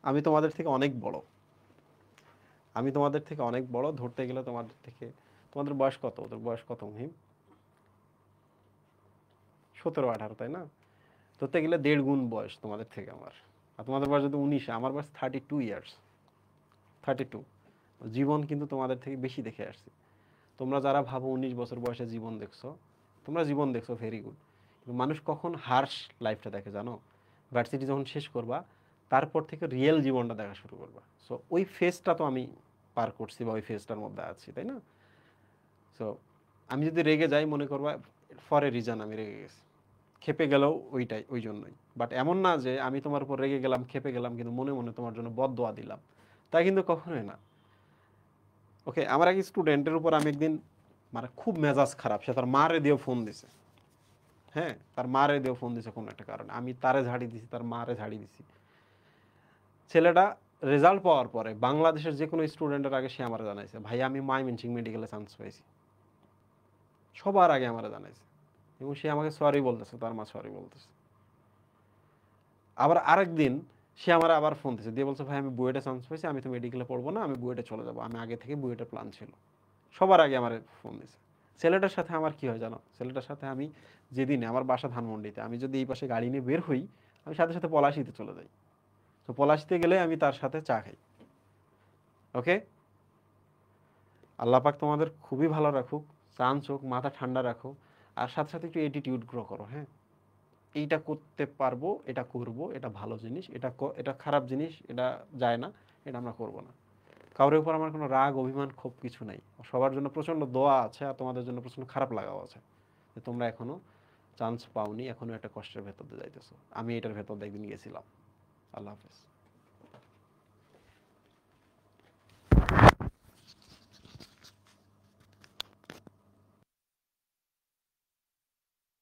আমি তোমাদের থেকে অনেক বড়, আমি তোমাদের থেকে অনেক বড় ধরতে গেলে তোমাদের থেকে। তোমাদের বয়স কত? ওদের বয়স কত মুহিম? 17-18, তাই না? ধরতে গেলে 1.5 গুণ বয়স তোমাদের থেকে আমার। আর তোমাদের বয়স যদি 19, আমার বয়স 32 ইয়ার্স। 32। জীবন কিন্তু তোমাদের থেকে বেশি দেখে আসছি। তোমরা যারা ভাবো 19 বছর বয়সে জীবন দেখছো, তোমরা জীবন দেখছো, ভেরি গুড। কিন্তু মানুষ কখন হার্শ লাইফটা দেখে জানো? ভার্সিটি যখন শেষ করবা, তারপর থেকে রিয়েল জীবনটা দেখা শুরু করবা। সো ওই ফেজটা তো আমি পার করছি, বা ওই ফেজটার মধ্যে আছি, তাই না? সো আমি যদি রেগে যাই, মনে করবা ফর এ রিজন আমি রেগে গেছি, খেপে গেলেও ওইটাই, ওই জন্যই। বাট এমন না যে আমি তোমার উপর রেগে গেলাম, খেপে গেলাম, কিন্তু মনে মনে তোমার জন্য বদদোয়া দিলাম, তাই কিন্তু কখনোই না। ওকে, আমার এক স্টুডেন্টের উপর আমি একদিন, মানে খুব মেজাজ খারাপ, সে তার মারে দিয়ে ফোন দিছে। হ্যাঁ, তার মারে দিয়ে ফোন দিছে কোনো একটা কারণে, আমি তারে ঝাড়ি দিছি, তার মারে ঝাড়ি দিছি। ছেলেটা রেজাল্ট পাওয়ার পরে বাংলাদেশের যে কোনো স্টুডেন্টের আগে সে আমার জানাইছে, ভাই আমি ময়মনসিংহ মেডিকেলে চান্স পাইছি, সবার আগে আমার জানাইছে। এবং সে আমাকে সরি বলতেছে, তার মা সরি বলতেছে। আবার আরেকদিন সে আমার আবার ফোন দিয়েছে, দিয়ে বলছে ভাই আমি বুয়েটে চান্স পাইছি, আমি তো মেডিকেলে পড়বো না, আমি বুয়েটে চলে যাবো, আমি আগে থেকে বুয়েটের প্ল্যান ছিল। সবার আগে আমার ফোন দিয়েছে। ছেলেটার সাথে আমার কি হয় জানো? ছেলেটার সাথে আমি যেদিনে, আমার বাসা ধানমন্ডিতে, আমি যদি এই পাশে গাড়ি নিয়ে বের হই, আমি সাথে সাথে পলাশিতে চলে যাই। তো পলাশিতে গেলে আমি তার সাথে চা খাই। ওকে, আল্লাহ পাক তোমাদের খুবই ভালো রাখুক, চান চোখ মাথা ঠান্ডা রাখো, আর সাথে সাথে একটু অ্যাটিটিউড গ্রো করো। হ্যাঁ, এইটা করতে পারবো, এটা করব, এটা ভালো জিনিস, এটা খারাপ জিনিস, এটা যায় না, এটা আমরা করব না। কারোর উপর আমার কোনো রাগ অভিমান খুব কিছু নাই। সবার জন্য প্রচন্ড দোয়া আছে, আর তোমাদের জন্য প্রচন্ড খারাপ লাগাও আছে যে তোমরা এখনো চান্স পাওনি, এখনো একটা কষ্টের ভেতর দিয়ে যাইতেছো। আমি এটার ভেতর দিয়ে একদিন গেছিলাম। আল্লাহ হাফেজ।